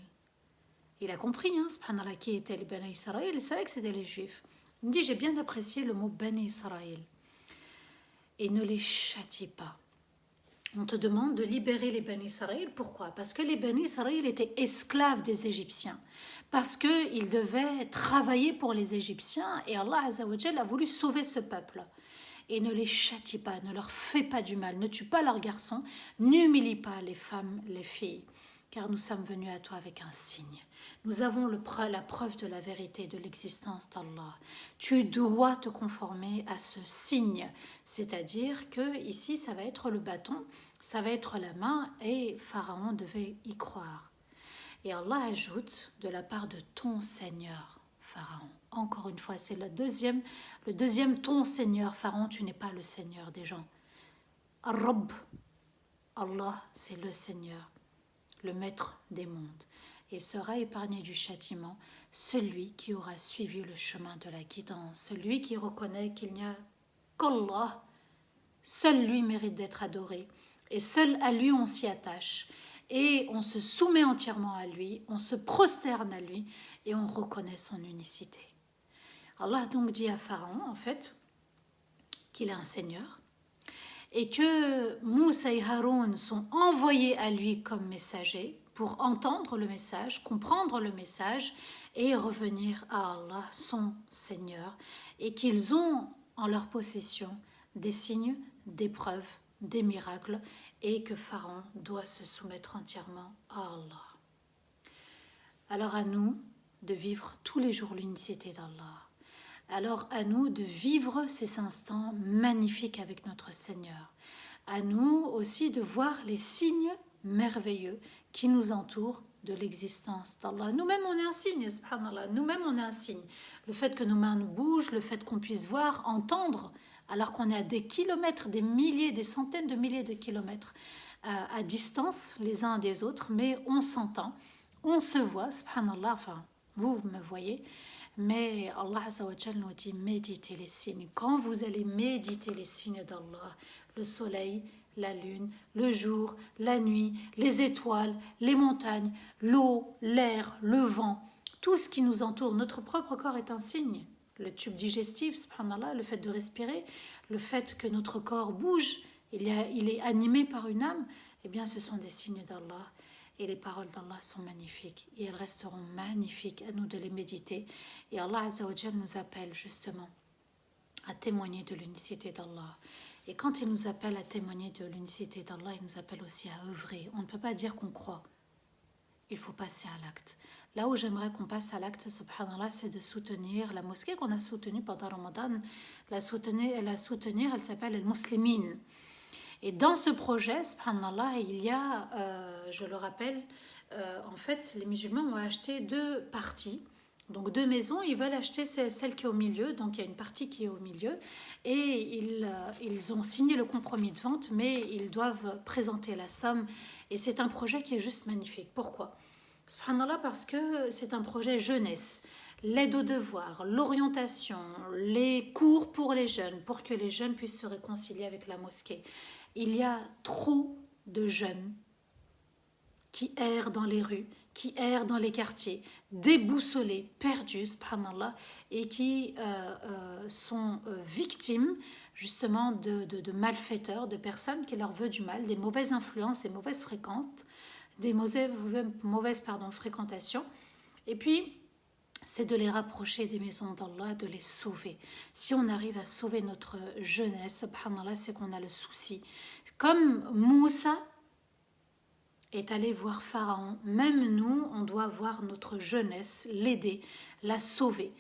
Il a compris, subhanallah, qui étaient les Bani Israël. Il savait que c'était les Juifs. Il me dit, j'ai bien apprécié le mot Bani Israël. Et ne les châtie pas. On te demande de libérer les Bani Israël. Pourquoi? Parce que les Bani Israël étaient esclaves des Égyptiens. Parce qu'ils devaient travailler pour les Égyptiens. Et Allah Azza wa Jal a voulu sauver ce peuple. Et ne les châtie pas, ne leur fais pas du mal, ne tue pas leurs garçons, n'humilie pas les femmes, les filles, car nous sommes venus à toi avec un signe. Nous avons la preuve de la vérité, de l'existence d'Allah. Tu dois te conformer à ce signe, c'est-à-dire que ici ça va être le bâton, ça va être la main, et Pharaon devait y croire. Et Allah ajoute de la part de ton Seigneur, Pharaon. Encore une fois, c'est le deuxième ton Seigneur. Pharaon, tu n'es pas le Seigneur des gens. Ar-Rabb, Allah, c'est le Seigneur, le maître des mondes. et sera épargné du châtiment celui qui aura suivi le chemin de la guidance, celui qui reconnaît qu'il n'y a qu'Allah, seul lui mérite d'être adoré, et seul à lui on s'y attache, et on se soumet entièrement à lui, on se prosterne à lui, et on reconnaît son unicité. Allah donc dit à Pharaon, en fait, qu'il est un seigneur, et que Moussa et Haroun sont envoyés à lui comme messagers pour entendre le message, comprendre le message et revenir à Allah, son Seigneur, et qu'ils ont en leur possession des signes, des preuves, des miracles, et que Pharaon doit se soumettre entièrement à Allah. Alors à nous de vivre tous les jours l'unicité d'Allah. Alors à nous de vivre ces instants magnifiques avec notre Seigneur. À nous aussi de voir les signes merveilleux qui nous entourent de l'existence d'Allah. Nous-mêmes on est un signe, subhanallah. Nous-mêmes on est un signe. Le fait que nos mains bougent, le fait qu'on puisse voir, entendre, alors qu'on est à des kilomètres, des milliers, des centaines de milliers de kilomètres à distance les uns des autres, mais on s'entend, on se voit, subhanallah, enfin vous me voyez. Mais Allah Azza wa Jal nous dit méditez les signes. Quand vous allez méditer les signes d'Allah, le soleil, la lune, le jour, la nuit, les étoiles, les montagnes, l'eau, l'air, le vent, tout ce qui nous entoure, notre propre corps est un signe. Le tube digestif, subhanallah, le fait de respirer, le fait que notre corps bouge, il est animé par une âme, eh bien ce sont des signes d'Allah. Et les paroles d'Allah sont magnifiques et elles resteront magnifiques, à nous de les méditer. Et Allah Azza wa Jal nous appelle justement à témoigner de l'unicité d'Allah. Et quand il nous appelle à témoigner de l'unicité d'Allah, il nous appelle aussi à œuvrer. On ne peut pas dire qu'on croit. Il faut passer à l'acte. Là où j'aimerais qu'on passe à l'acte, subhanallah, c'est de soutenir la mosquée qu'on a soutenue pendant Ramadan. La soutenir, elle s'appelle El Muslimin. Et dans ce projet, subhanallah, il y a, je le rappelle, en fait, les musulmans ont acheté 2 parties, donc 2 maisons. Ils veulent acheter celle qui est au milieu, donc il y a une partie qui est au milieu, et ils ont signé le compromis de vente, mais ils doivent présenter la somme. Et c'est un projet qui est juste magnifique. Pourquoi ? Subhanallah, parce que c'est un projet jeunesse. L'aide aux devoirs, l'orientation, les cours pour les jeunes, pour que les jeunes puissent se réconcilier avec la mosquée. Il y a trop de jeunes qui errent dans les rues, qui errent dans les quartiers, déboussolés, perdus, subhanallah, et qui sont victimes justement de malfaiteurs, de personnes qui leur veulent du mal, des mauvaises influences, des mauvaises fréquences, des mauvaises fréquentations. Et puis, c'est de les rapprocher des maisons d'Allah, de les sauver. Si on arrive à sauver notre jeunesse, subhanallah, c'est qu'on a le souci. Comme Moussa est allé voir Pharaon, même nous, on doit voir notre jeunesse, l'aider, la sauver.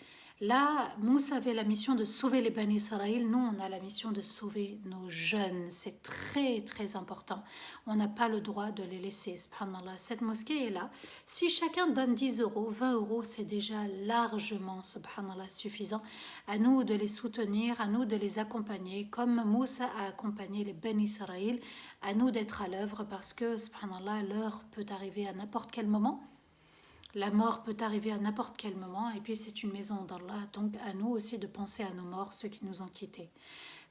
Là, Moussa avait la mission de sauver les Bani Israël. Nous, on a la mission de sauver nos jeunes. C'est très, très important. On n'a pas le droit de les laisser. Subhanallah, cette mosquée est là. Si chacun donne 10 euros, 20 euros, c'est déjà largement, subhanallah, suffisant. À nous de les soutenir, à nous de les accompagner, comme Moussa a accompagné les Bani Israël. À nous d'être à l'œuvre parce que, subhanallah, l'heure peut arriver à n'importe quel moment. La mort peut arriver à n'importe quel moment, et puis c'est une maison d'Allah, donc à nous aussi de penser à nos morts, ceux qui nous ont quittés.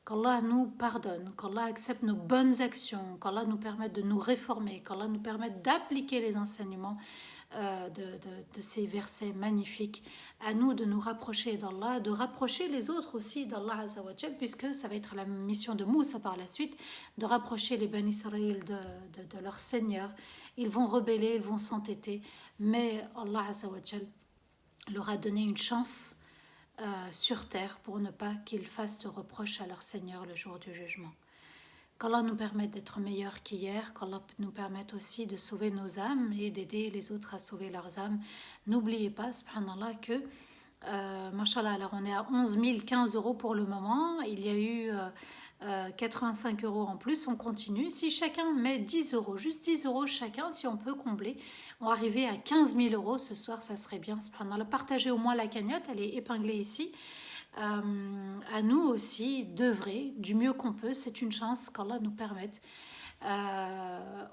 Qu'Allah nous pardonne, qu'Allah accepte nos bonnes actions, qu'Allah nous permette de nous réformer, qu'Allah nous permette d'appliquer les enseignements de ces versets magnifiques. À nous de nous rapprocher d'Allah, de rapprocher les autres aussi d'Allah Azza wa Jal, puisque ça va être la mission de Moussa par la suite, de rapprocher les Bani Israël de leur Seigneur. Ils vont rebeller, ils vont s'entêter, mais Allah Azza wa Jal leur a donné une chance sur terre pour ne pas qu'ils fassent de reproches à leur Seigneur le jour du jugement. Qu'Allah nous permette d'être meilleurs qu'hier, qu'Allah nous permette aussi de sauver nos âmes et d'aider les autres à sauver leurs âmes. N'oubliez pas, subhanallah, que, mashallah, alors on est à 11 015 euros pour le moment, il y a eu 85 euros en plus, on continue. Si chacun met 10 euros, juste 10 euros chacun, si on peut combler, on va arriver à 15 000 euros ce soir, ça serait bien, subhanallah. Partagez au moins la cagnotte, elle est épinglée ici. À nous aussi d'œuvrer du mieux qu'on peut, c'est une chance qu'Allah nous permette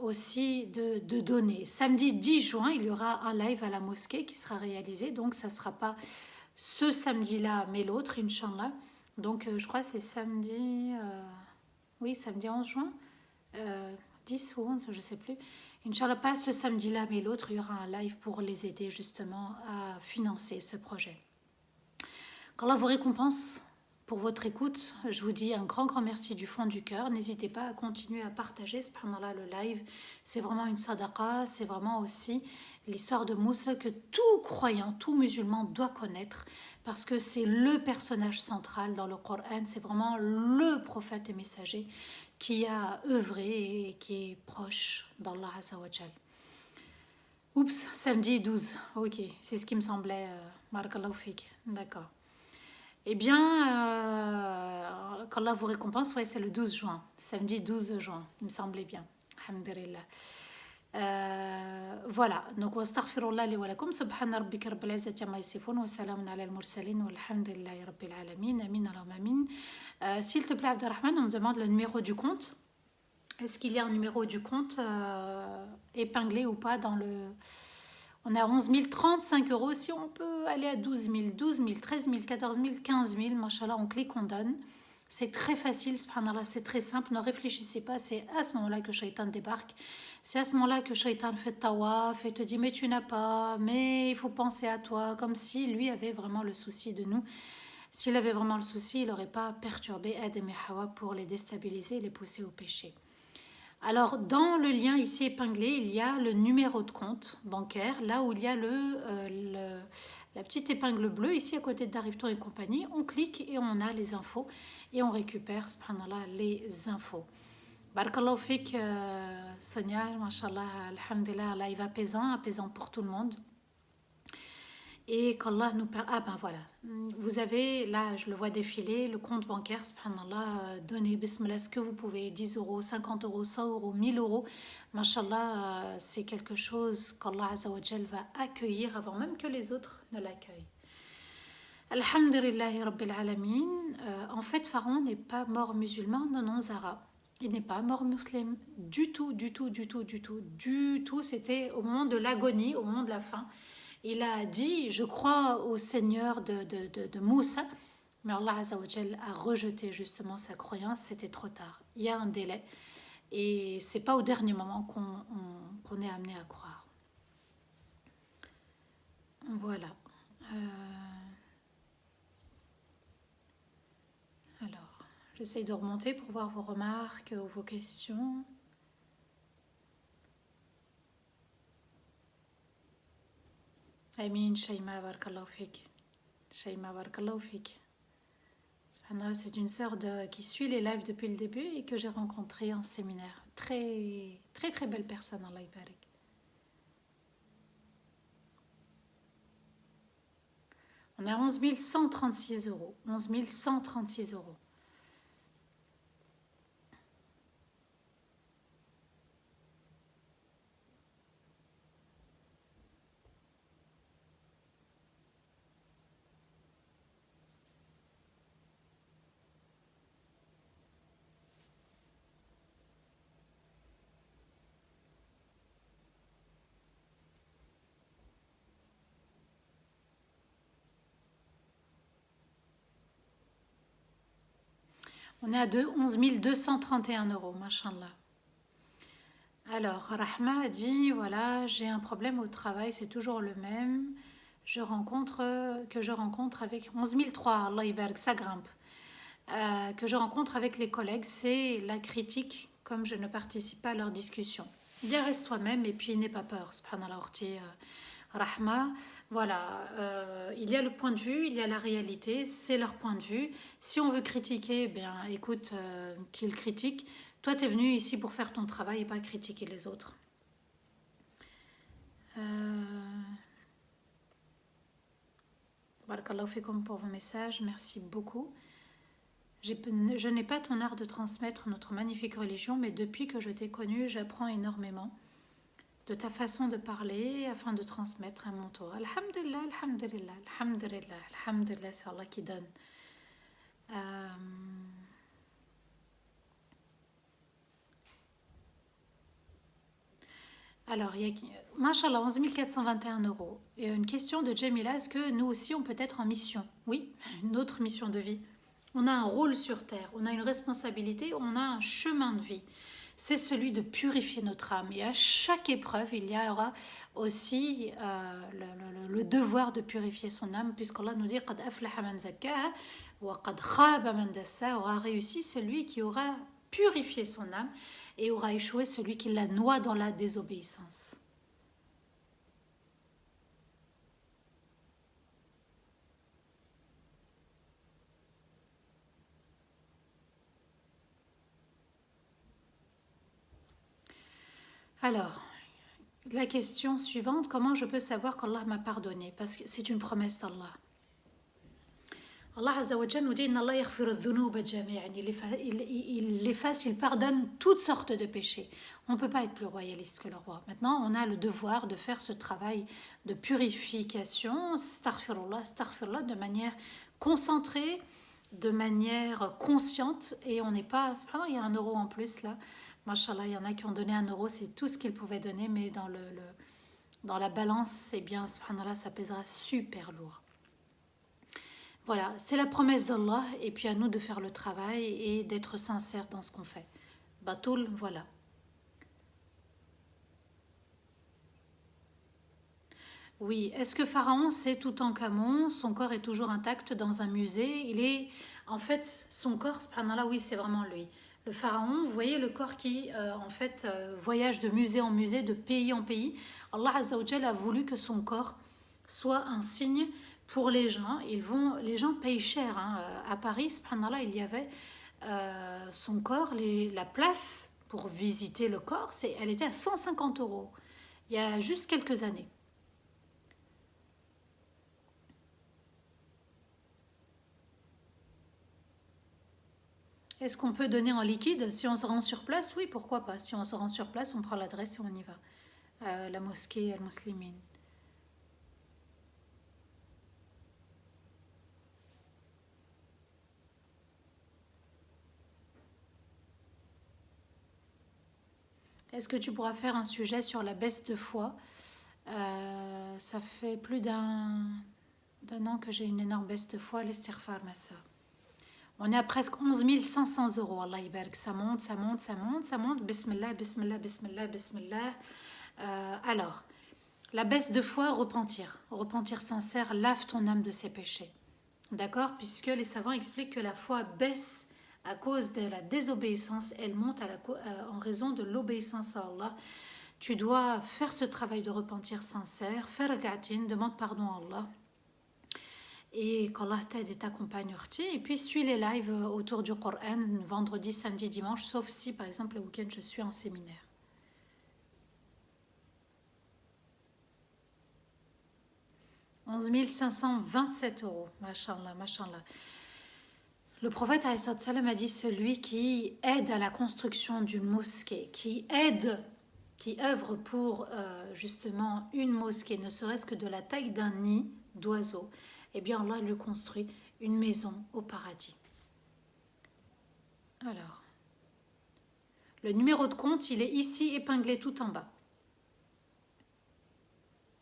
aussi de donner. Samedi 10 juin, il y aura un live à la mosquée qui sera réalisé, donc ça ne sera pas ce samedi-là, mais l'autre, Inch'Allah. Donc je crois que c'est samedi, oui, samedi 11 juin, 10 ou 11, je ne sais plus. Inch'Allah, pas ce samedi-là, mais l'autre, il y aura un live pour les aider justement à financer ce projet. Qu'Allah vous récompense pour votre écoute. Je vous dis un grand merci du fond du cœur. N'hésitez pas à continuer à partager subhanallah le live. C'est vraiment une sadaqa, c'est vraiment aussi l'histoire de Moussa que tout croyant, tout musulman doit connaître parce que c'est le personnage central dans le Coran. C'est vraiment le prophète et messager qui a œuvré et qui est proche d'Allah Azza wa Jal. Oups, samedi 12. Ok, c'est ce qui me semblait. Barakallahu fik. D'accord. Eh bien, qu'Allah vous récompense, ouais, c'est le 12 juin, samedi 12 juin, il me semblait bien. Alhamdulillah. Voilà, donc wastaghfirullah li wa lakum, subhana rabbika rabbil izzati amma yasifun, wa salamun ala al-mursalin, walhamdulillahi rabbil alamin, amin allahumma amin. S'il te plaît, Abdelrahman, on me demande le numéro du compte. Est-ce qu'il y a un numéro du compte épinglé ou pas dans le... On est à 11 000, 35 euros. Si on peut aller à 12 000, 12 000, 13 000, 14 000, 15 000, machallah, on clique, on donne. C'est très facile, subhanallah, c'est très simple. Ne réfléchissez pas, c'est à ce moment-là que Shaitan débarque. C'est à ce moment-là que Shaitan fait tawaf et te dit mais tu n'as pas, mais il faut penser à toi, comme si lui avait vraiment le souci de nous. S'il avait vraiment le souci, il n'aurait pas perturbé Adam et Hawa pour les déstabiliser et les pousser au péché. Alors, dans le lien ici épinglé, il y a le numéro de compte bancaire, là où il y a la petite épingle bleue, ici à côté de Dariftour et compagnie. On clique et on a les infos et on récupère, subhanallah, les infos. Barakallahu fik, Sonia, mashallah, alhamdulillah, live apaisant pour tout le monde. Et qu'Allah nous permet... Ah ben voilà, vous avez, là je le vois défiler, le compte bancaire, subhanallah, donnez, bismillah, ce que vous pouvez, 10 euros, 50 euros, 100 euros, 1000 euros. Mashallah, c'est quelque chose qu'Allah Azza wa Jal va accueillir avant même que les autres ne l'accueillent. Alhamdulillahi Rabbil Alamin. En fait, Pharaon n'est pas mort musulman, non, Zara. Il n'est pas mort musulman du tout. C'était au moment de l'agonie, au moment de la fin. Il a dit, je crois au Seigneur de Moussa, mais Allah Azza wa Jal a rejeté justement sa croyance, c'était trop tard. Il y a un délai et c'est pas au dernier moment qu'on est amené à croire. Voilà. Alors, j'essaye de remonter pour voir vos remarques ou vos questions. Amin, Shaima, barakallahu fik. Shaima, barakallahu fik. C'est une sœur qui suit les lives depuis le début et que j'ai rencontrée en séminaire. Très belle personne, Allah barik. On est à 11 136 euros. 11 136 euros. On est à 11 231 euros, machallah. Alors, Rahma a dit, voilà, j'ai un problème au travail, c'est toujours le même. Que je rencontre avec 11 003, Allah ibarak, ça grimpe. Que je rencontre avec les collègues, c'est la critique, comme je ne participe pas à leur discussion. Bien, reste toi-même et puis n'aie pas peur, subhanallah, Rahma. Voilà, il y a le point de vue, il y a la réalité, c'est leur point de vue. Si on veut critiquer, bien écoute, qu'ils critiquent. Toi, tu es venu ici pour faire ton travail et pas critiquer les autres. Barakallahu fikum pour vos messages, merci beaucoup. Je n'ai pas ton art de transmettre notre magnifique religion, mais depuis que je t'ai connue, j'apprends énormément de ta façon de parler afin de transmettre à mon tour. Alhamdulillah, alhamdulillah, alhamdulillah, alhamdulillah, c'est Allah qui donne. Alors, il y a, Mashallah, 11 421 euros. Et une question de Jamila, est-ce que nous aussi, on peut être en mission? Oui, une autre mission de vie. On a un rôle sur Terre, on a une responsabilité, on a un chemin de vie. C'est celui de purifier notre âme. Et à chaque épreuve, il y aura aussi le devoir de purifier son âme, puisqu'Allah nous dit قَدْ أَفْلَحَ مَنْ زَكَّاهَا وَقَدْ خَابَ مَنْ دَسَّاهَا. Aura réussi celui qui aura purifié son âme et aura échoué celui qui la noie dans la désobéissance. Alors, la question suivante, comment je peux savoir qu'Allah m'a pardonné? Parce que c'est une promesse d'Allah. Allah Azza wa Jalla nous dit Inna Allah yaghfiru dhunuba jami'an. Il efface, il pardonne toutes sortes de péchés. On ne peut pas être plus royaliste que le roi. Maintenant, on a le devoir de faire ce travail de purification, astaghfirullah, astaghfirullah, de manière concentrée, de manière consciente. Et on n'est pas. Il y a 1 euro en plus là. Mashallah, il y en a qui ont donné 1 euro, c'est tout ce qu'ils pouvaient donner, mais dans la balance, eh bien, subhanallah, ça pèsera super lourd. Voilà, c'est la promesse d'Allah, et puis à nous de faire le travail et d'être sincères dans ce qu'on fait. Batoul, voilà. Oui, est-ce que Pharaon sait Toutankhamon, son corps est toujours intact dans un musée? Il est, en fait, son corps, subhanallah, oui, c'est vraiment lui. Le pharaon, vous voyez le corps qui, voyage de musée en musée, de pays en pays. Allah Azza wa Jalla a voulu que son corps soit un signe pour les gens. Les gens payent cher. Hein. À Paris, subhanallah, il y avait son corps, la place pour visiter le corps, elle était à 150 euros. Il y a juste quelques années. Est-ce qu'on peut donner en liquide? Si on se rend sur place, oui, pourquoi pas. Si on se rend sur place, on prend l'adresse et on y va. La mosquée Al-Muslimin. Est-ce que tu pourras faire un sujet sur la baisse de foi? Ça fait plus d'un an que j'ai une énorme baisse de foi. L'estirfar, ma soeur. On est à presque 11 500 euros. Allah ibarak. Ça monte, ça monte, ça monte, ça monte. Bismillah, bismillah, bismillah, bismillah. Alors, la baisse de foi, repentir. Repentir sincère, lave ton âme de ses péchés. D'accord? Puisque les savants expliquent que la foi baisse à cause de la désobéissance, elle monte en raison de l'obéissance à Allah. Tu dois faire ce travail de repentir sincère, faire gatin, demande pardon à Allah. Et qu'Allah t'aide et t'accompagne, et puis suis les lives autour du Coran, vendredi, samedi, dimanche, sauf si par exemple le week-end je suis en séminaire. « 11 527 euros. Mashallah, mashallah. Le prophète a dit celui qui aide à la construction d'une mosquée, qui œuvre pour justement une mosquée, ne serait-ce que de la taille d'un nid d'oiseau, eh bien Allah lui construit une maison au paradis. Alors, le numéro de compte, il est ici épinglé tout en bas.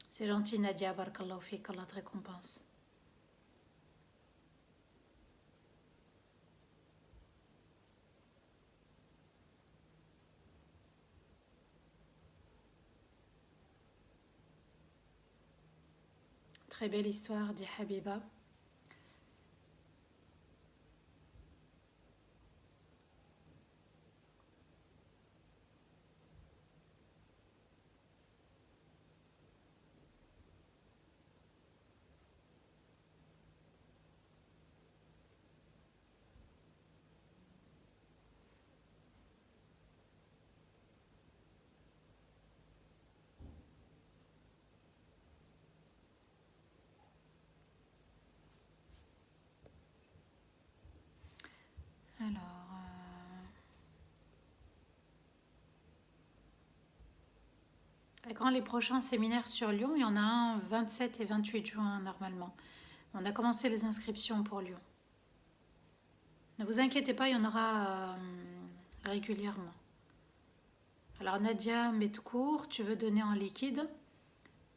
C'est gentil Nadia, barakallahu fik, Allah te récompense. Très belle histoire, dit Habiba. Alors, quand les prochains séminaires sur Lyon, il y en a un 27 et 28 juin normalement. On a commencé les inscriptions pour Lyon. Ne vous inquiétez pas, il y en aura régulièrement. Alors Nadia Medkour, tu veux donner en liquide.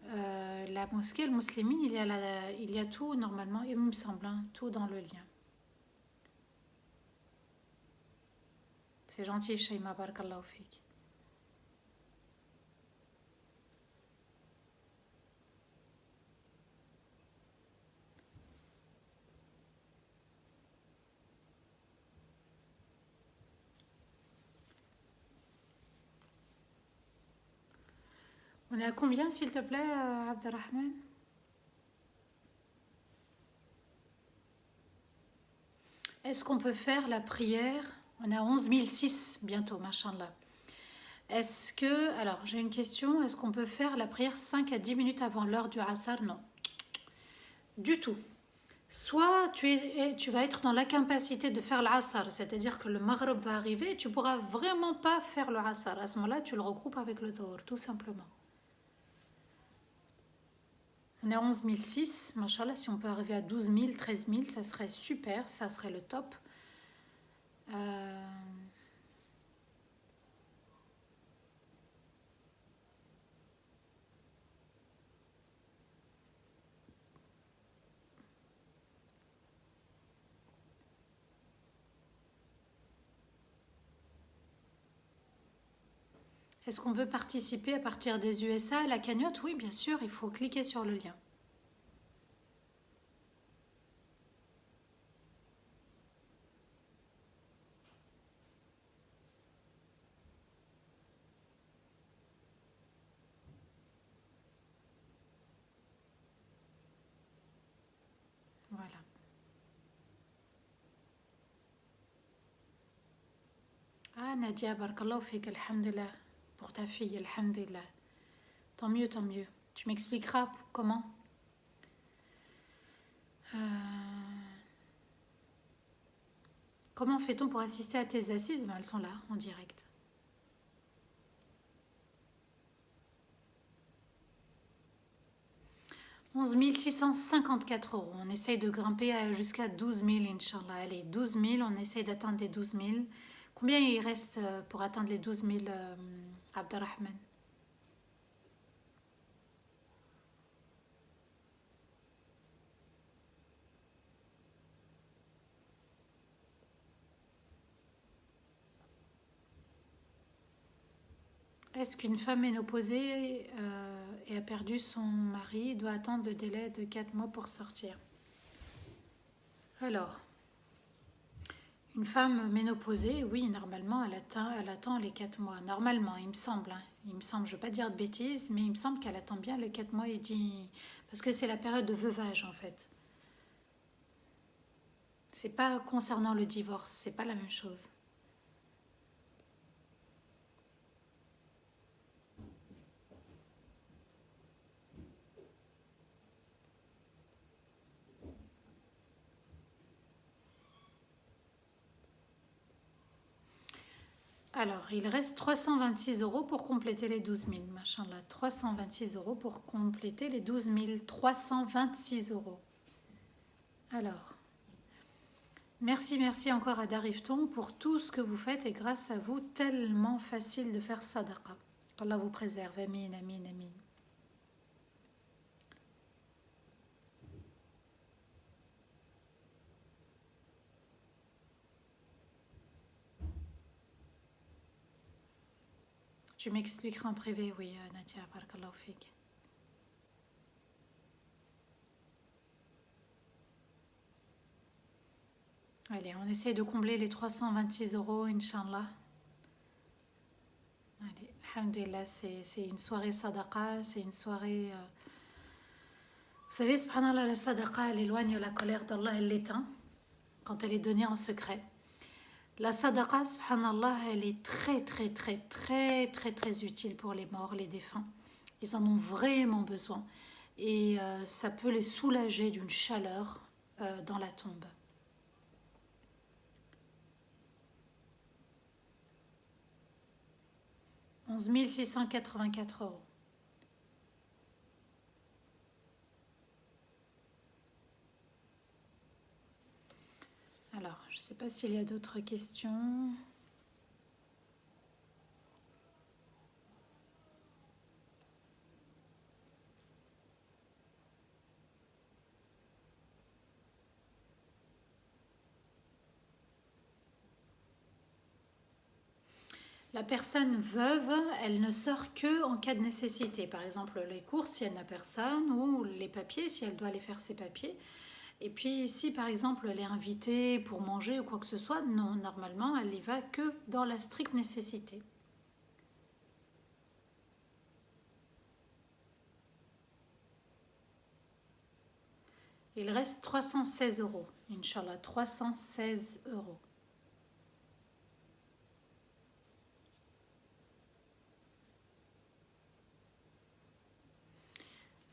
La mosquée, le muslimine, il y a tout normalement, il me semble, hein, tout dans le lien. C'est gentil, Shaima, barakallahu fik. On est à combien, s'il te plaît, Abdelrahman? Est-ce qu'on peut faire la prière? On est à 11 006 bientôt, machallah. Est-ce que, alors j'ai une question, est-ce qu'on peut faire la prière 5 à 10 minutes avant l'heure du Asr? Non, du tout. Soit tu vas être dans l'incapacité de faire l'Asr, c'est-à-dire que le Maghrib va arriver et tu ne pourras vraiment pas faire le Asr. À ce moment-là, tu le regroupes avec le Dhuhr, tout simplement. On est à 11 006, machallah, si on peut arriver à 12 000, 13 000, ça serait super, ça serait le top. Est-ce qu'on peut participer à partir des USA à la cagnotte? Oui, bien sûr, il faut cliquer sur le lien. Voilà. Ah, Nadia, barakallahu fik, alhamdulillah. Pour ta fille, alhamdulillah. Tant mieux, tant mieux. Tu m'expliqueras comment? Comment fait-on pour assister à tes assises? Ben, elles sont là, en direct. « 11 654 €. On essaye de grimper jusqu'à 12 000, Inch'Allah. Allez, 12 000, on essaye d'atteindre les 12 000. Combien il reste pour atteindre les 12 000, Abdelrahman? Est-ce qu'une femme ménopausée et a perdu son mari doit attendre le délai de 4 mois pour sortir? Alors, une femme ménopausée, oui, normalement, elle attend les 4 mois. Normalement, il me semble. Hein. Il me semble, je ne veux pas dire de bêtises, mais il me semble qu'elle attend bien les 4 mois. Parce que c'est la période de veuvage, en fait. C'est pas concernant le divorce, c'est pas la même chose. Alors, il reste 326 € pour compléter les 12 000. Machallah, 326 € pour compléter les 12 000. 326 €. Alors, merci encore à Darifton pour tout ce que vous faites et grâce à vous, tellement facile de faire sadaqa. Allah vous préserve. Amin, amin, amin. Tu m'expliqueras en privé, oui, Nadia, barakallahu fik. Allez, on essaye de combler les 326 €, Inch'Allah. Allez, alhamdulillah, c'est une soirée sadaqa, c'est une soirée... Vous savez, subhanallah, la sadaqa, elle éloigne la colère d'Allah, elle l'éteint quand elle est donnée en secret. La sadaqa, subhanallah, elle est très utile pour les morts, les défunts. Ils en ont vraiment besoin. Et ça peut les soulager d'une chaleur dans la tombe. « 11 684 €. Alors, je ne sais pas s'il y a d'autres questions. La personne veuve, elle ne sort que en cas de nécessité. Par exemple, les courses si elle n'a personne, ou les papiers si elle doit aller faire ses papiers. Et puis si par exemple elle est invitée pour manger ou quoi que ce soit, non, normalement elle y va que dans la stricte nécessité. Il reste 316 euros, Inch'Allah, 316 euros.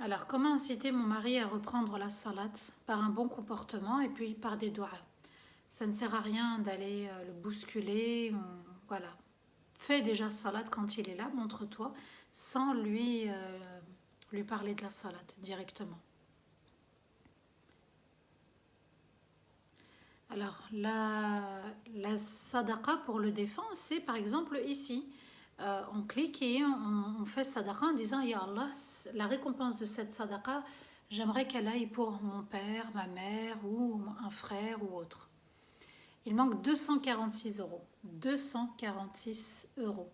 Alors, comment inciter mon mari à reprendre la salade? Par un bon comportement et puis par des doigts. Ça ne sert à rien d'aller le bousculer. Voilà. Fais déjà salade quand il est là, montre-toi, sans lui parler de la salade directement. Alors, la sadaqa pour le défunt, c'est par exemple ici. On clique et on fait sadaqa en disant Ya Allah, la récompense de cette sadaqa, j'aimerais qu'elle aille pour mon père, ma mère ou un frère ou autre. Il manque 246 euros. 246 euros.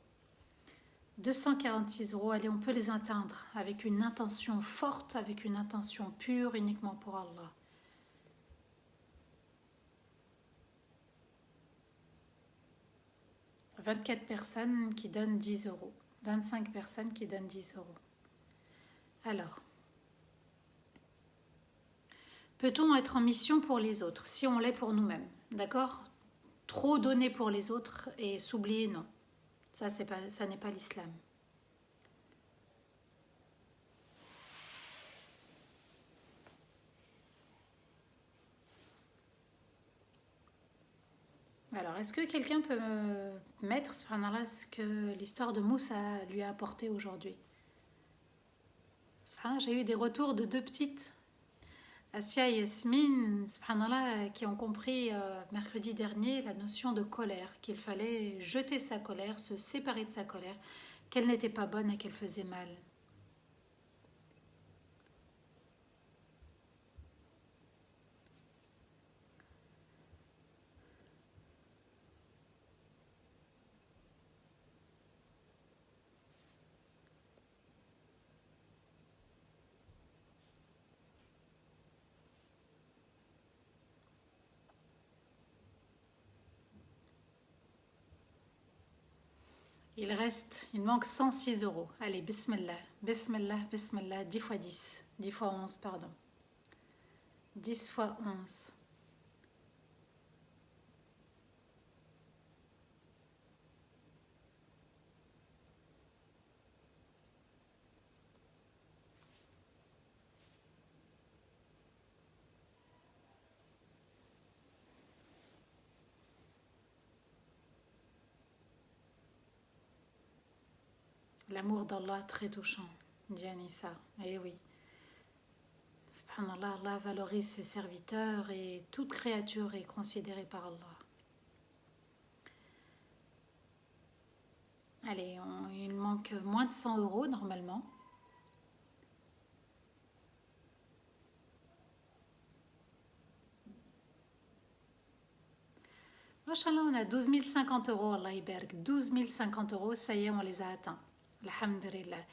246 euros, allez, on peut les atteindre avec une intention forte, avec une intention pure, uniquement pour Allah. « 24 personnes qui donnent 10 euros. 25 personnes qui donnent 10 euros. Alors, peut-on être en mission pour les autres si on l'est pour nous-mêmes? D'accord? Trop donner pour les autres et s'oublier, non. Ça n'est pas l'islam. Alors, est-ce que quelqu'un peut mettre, subhanallah, ce que l'histoire de Moussa lui a apporté aujourd'hui? J'ai eu des retours de deux petites, Asia et Yasmine, subhanallah, qui ont compris mercredi dernier la notion de colère, qu'il fallait jeter sa colère, se séparer de sa colère, qu'elle n'était pas bonne et qu'elle faisait mal. Il manque 106 euros. Allez, bismillah, bismillah, bismillah, 10 fois 10, 10 fois 11, pardon. 10 fois 11. L'amour d'Allah très touchant, dit Anissa. Eh oui. Subhanallah, Allah valorise ses serviteurs et toute créature est considérée par Allah. Allez, il manque moins de 100 euros normalement. Machallah, on a 12 050 euros, Allah iberg. 12 050 euros, ça y est, on les a atteints. Alhamdulillah.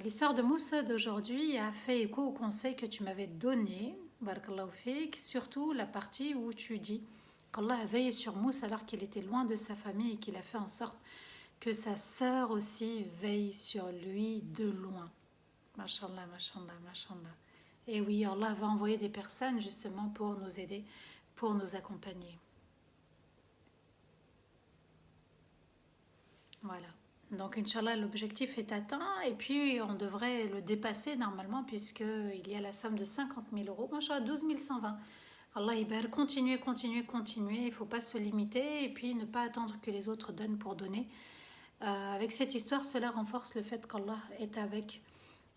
L'histoire de Moussa d'aujourd'hui a fait écho au conseil que tu m'avais donné, barakallahu fik, surtout la partie où tu dis qu'Allah a veillé sur Moussa alors qu'il était loin de sa famille et qu'il a fait en sorte que sa sœur aussi veille sur lui de loin. Mashallah, mashallah, mashallah. Et oui, Allah va envoyer des personnes justement pour nous aider, pour nous accompagner. Voilà. Donc, Inch'Allah, l'objectif est atteint et puis on devrait le dépasser normalement puisqu'il y a la somme de 50 000 euros. Inch'Allah, 12 120. Allah Iber, continuez, continuez, continuez. Il ne faut pas se limiter et puis ne pas attendre que les autres donnent pour donner. Avec cette histoire, cela renforce le fait qu'Allah est avec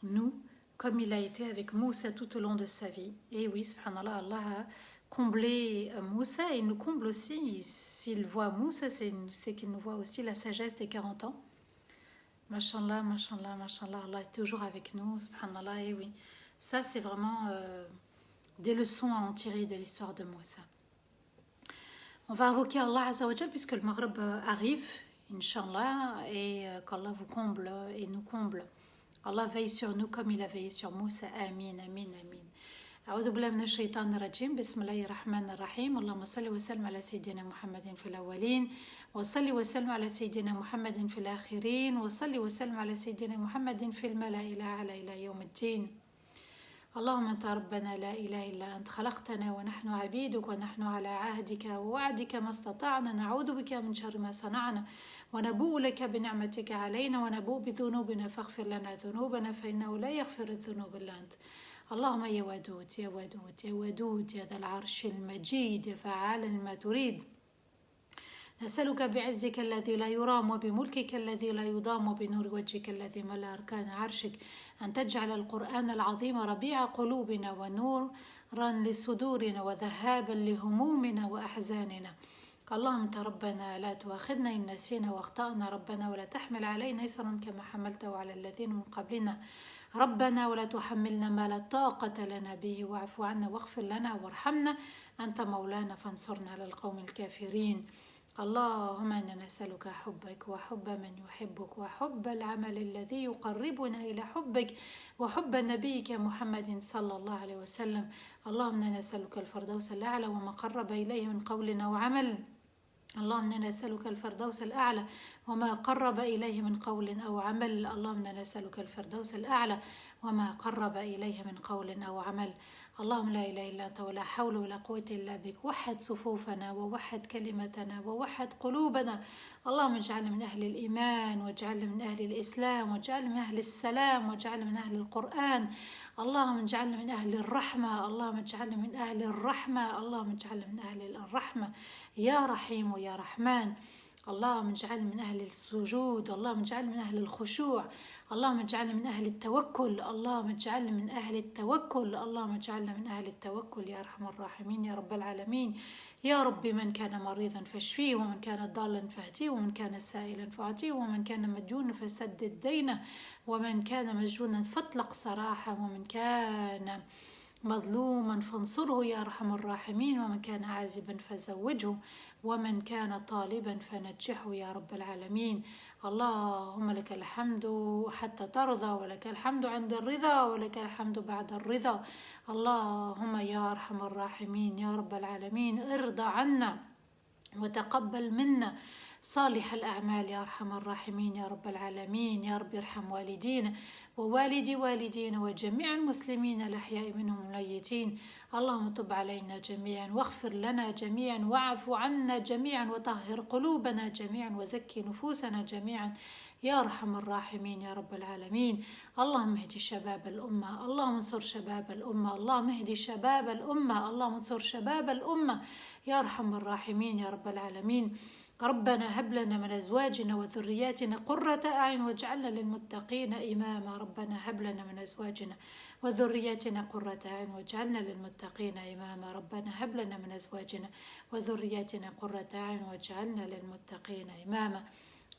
nous comme il a été avec Moussa tout au long de sa vie. Et oui, subhanallah, Allah a comblé Moussa et il nous comble aussi. S'il voit Moussa, c'est qu'il nous voit aussi la sagesse des 40 ans. Mashallah, mashallah, mashallah, Allah est toujours avec nous, subhanallah, et oui. Ça, c'est vraiment des leçons à en tirer de l'histoire de Moussa. On va invoquer Allah Azza wa Jal puisque le Maghreb arrive. Inch'Allah, et qu'Allah vous comble et nous comble. Allah veille sur nous comme il a veillé sur Moussa. Amin, amin, amin. أعوذ بالله من الشيطان الرجيم. بسم الله الرحمن الرحيم. اللهم صل وسلم على سيدنا محمد في الأولين، وصل وسلم على سيدنا محمد في الآخرين، وصل وسلم على سيدنا محمد في الملأ الأعلى إلى يوم الدين. اللهم أنت ربنا لا إله إلا أنت، خلقتنا ونحن عبيدك ونحن على عهدك ووعدك ما استطعنا، نعوذ بك من شر ما صنعنا، ونبوء لك بنعمتك علينا، ونبوء بذنوبنا فاغفر لنا ذنوبنا فإنه لا يغفر الذنوب إلا أنت. اللهم يا ودود يا ودود يا ودود يا ذا العرش المجيد يا فعالا لما تريد، نسألك بعزك الذي لا يرام وبملكك الذي لا يضام وبنور وجهك الذي ملأ أركان عرشك أن تجعل القرآن العظيم ربيع قلوبنا ونورا لصدورنا وذهابا لهمومنا وأحزاننا. اللهم أنت ربنا لا تؤاخذنا إن نسينا واخطأنا ربنا، ولا تحمل علينا إصرا كما حملته على الذين من قبلنا ربنا، ولا تحملنا ما لا طاقة لنا به، واعف عنا واغفر لنا وارحمنا أنت مولانا فانصرنا على القوم الكافرين. اللهم إنا نسألك حبك وحب من يحبك وحب العمل الذي يقربنا إلى حبك وحب نبيك محمد صلى الله عليه وسلم. اللهم إنا نسألك الفردوس الأعلى وما قرب إليه من قول أو عمل. اللهم إنا نسألك الفردوس الأعلى وما قرب إليه من قول أو عمل. اللهم إنا نسألك الفردوس الأعلى وما قرب إليه من قول أو عمل. اللهم لا إله إلا أنت ولا حول ولا قوة إلا بك. وحد صفوفنا ووحد كلمتنا ووحد قلوبنا. اللهم اجعلنا من أهل الإيمان، واجعلنا من أهل الإسلام، واجعلنا من أهل السلام، واجعلنا من أهل القرآن. اللهم اجعلنا من أهل الرحمة، اللهم اجعلنا من أهل الرحمة، اللهم اجعلنا من أهل الرحمة يا رحيم ويا رحمن. اللهم اجعلنا من أهل السجود، اللهم اجعلنا من أهل الخشوع، اللهم اجعلنا من أهل التوكل، اللهم اجعلنا من أهل التوكل، اللهم اجعلنا من أهل التوكل يا أرحم الراحمين يا رب العالمين. يا رب من كان مريضا فاشفيه، ومن كان ضالا فاهديه، ومن كان سائلا فاعطيه، ومن كان مديونا فسدد دينه، ومن كان مسجونا فاطلق سراحه، ومن كان مظلوما فانصره يا أرحم الراحمين، ومن كان عازبا فزوجه، ومن كان طالبا فنجحه يا رب العالمين. اللهم لك الحمد حتى ترضى، ولك الحمد عند الرضا، ولك الحمد بعد الرضا. اللهم يا أرحم الراحمين يا رب العالمين ارضى عنا وتقبل منا صالح الأعمال يا أرحم الراحمين يا رب العالمين. يا رب ارحم والدينا ووالدي والدينا وجميع المسلمين الأحياء منهم الميتين. اللهم تب علينا جميعا واغفر لنا جميعا واعف عنا جميعا وطهر قلوبنا جميعا وزكي نفوسنا جميعا يا أرحم الراحمين يا رب العالمين. اللهم اهدي شباب الأمة، اللهم انصر شباب الأمة، اللهم اهدي شباب الأمة، اللهم انصر شباب الأمة يا أرحم الراحمين يا رب العالمين. ربنا هب لنا من أزواجنا وذرياتنا قرة أعين واجعلنا للمتقين إماما. ربنا هب لنا من أزواجنا وذرياتنا قرة أعين واجعلنا للمتقين إماما. ربنا هب لنا من أزواجنا وذرياتنا قرة أعين واجعلنا للمتقين إماما.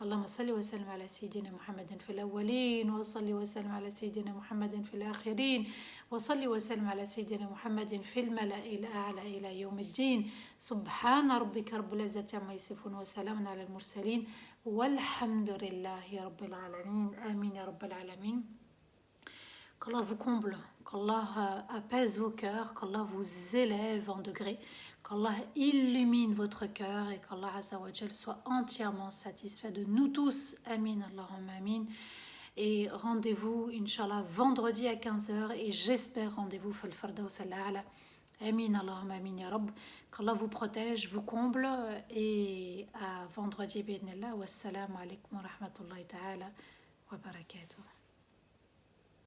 اللهم صل وسلم على سيدنا محمد في الأولين، وصل وسلم على سيدنا محمد في الآخرين، وصل وسلم على سيدنا محمد في الملأ الأعلى إلى يوم الدين. سبحان ربك رب العزة عما يصفون وسلام على المرسلين والحمد لله رب العالمين. آمين يا رب العالمين. Qu'Allah vous comble, qu'Allah apaise vos cœurs, qu'Allah vous élève en degrés, qu'Allah illumine votre cœur et qu'Allah Azzawajal soit entièrement satisfait de nous tous. Amin, Allahumma amin. Et rendez-vous, Inch'Allah, vendredi à 15h et j'espère rendez-vous fil Firdaus al-A'la. Amin, Allahumma amin ya Rabb. Qu'Allah vous protège, vous comble et à vendredi, bi'idhnillah. Wassalamu alaikum wa rahmatullahi ta'ala wa barakatuh.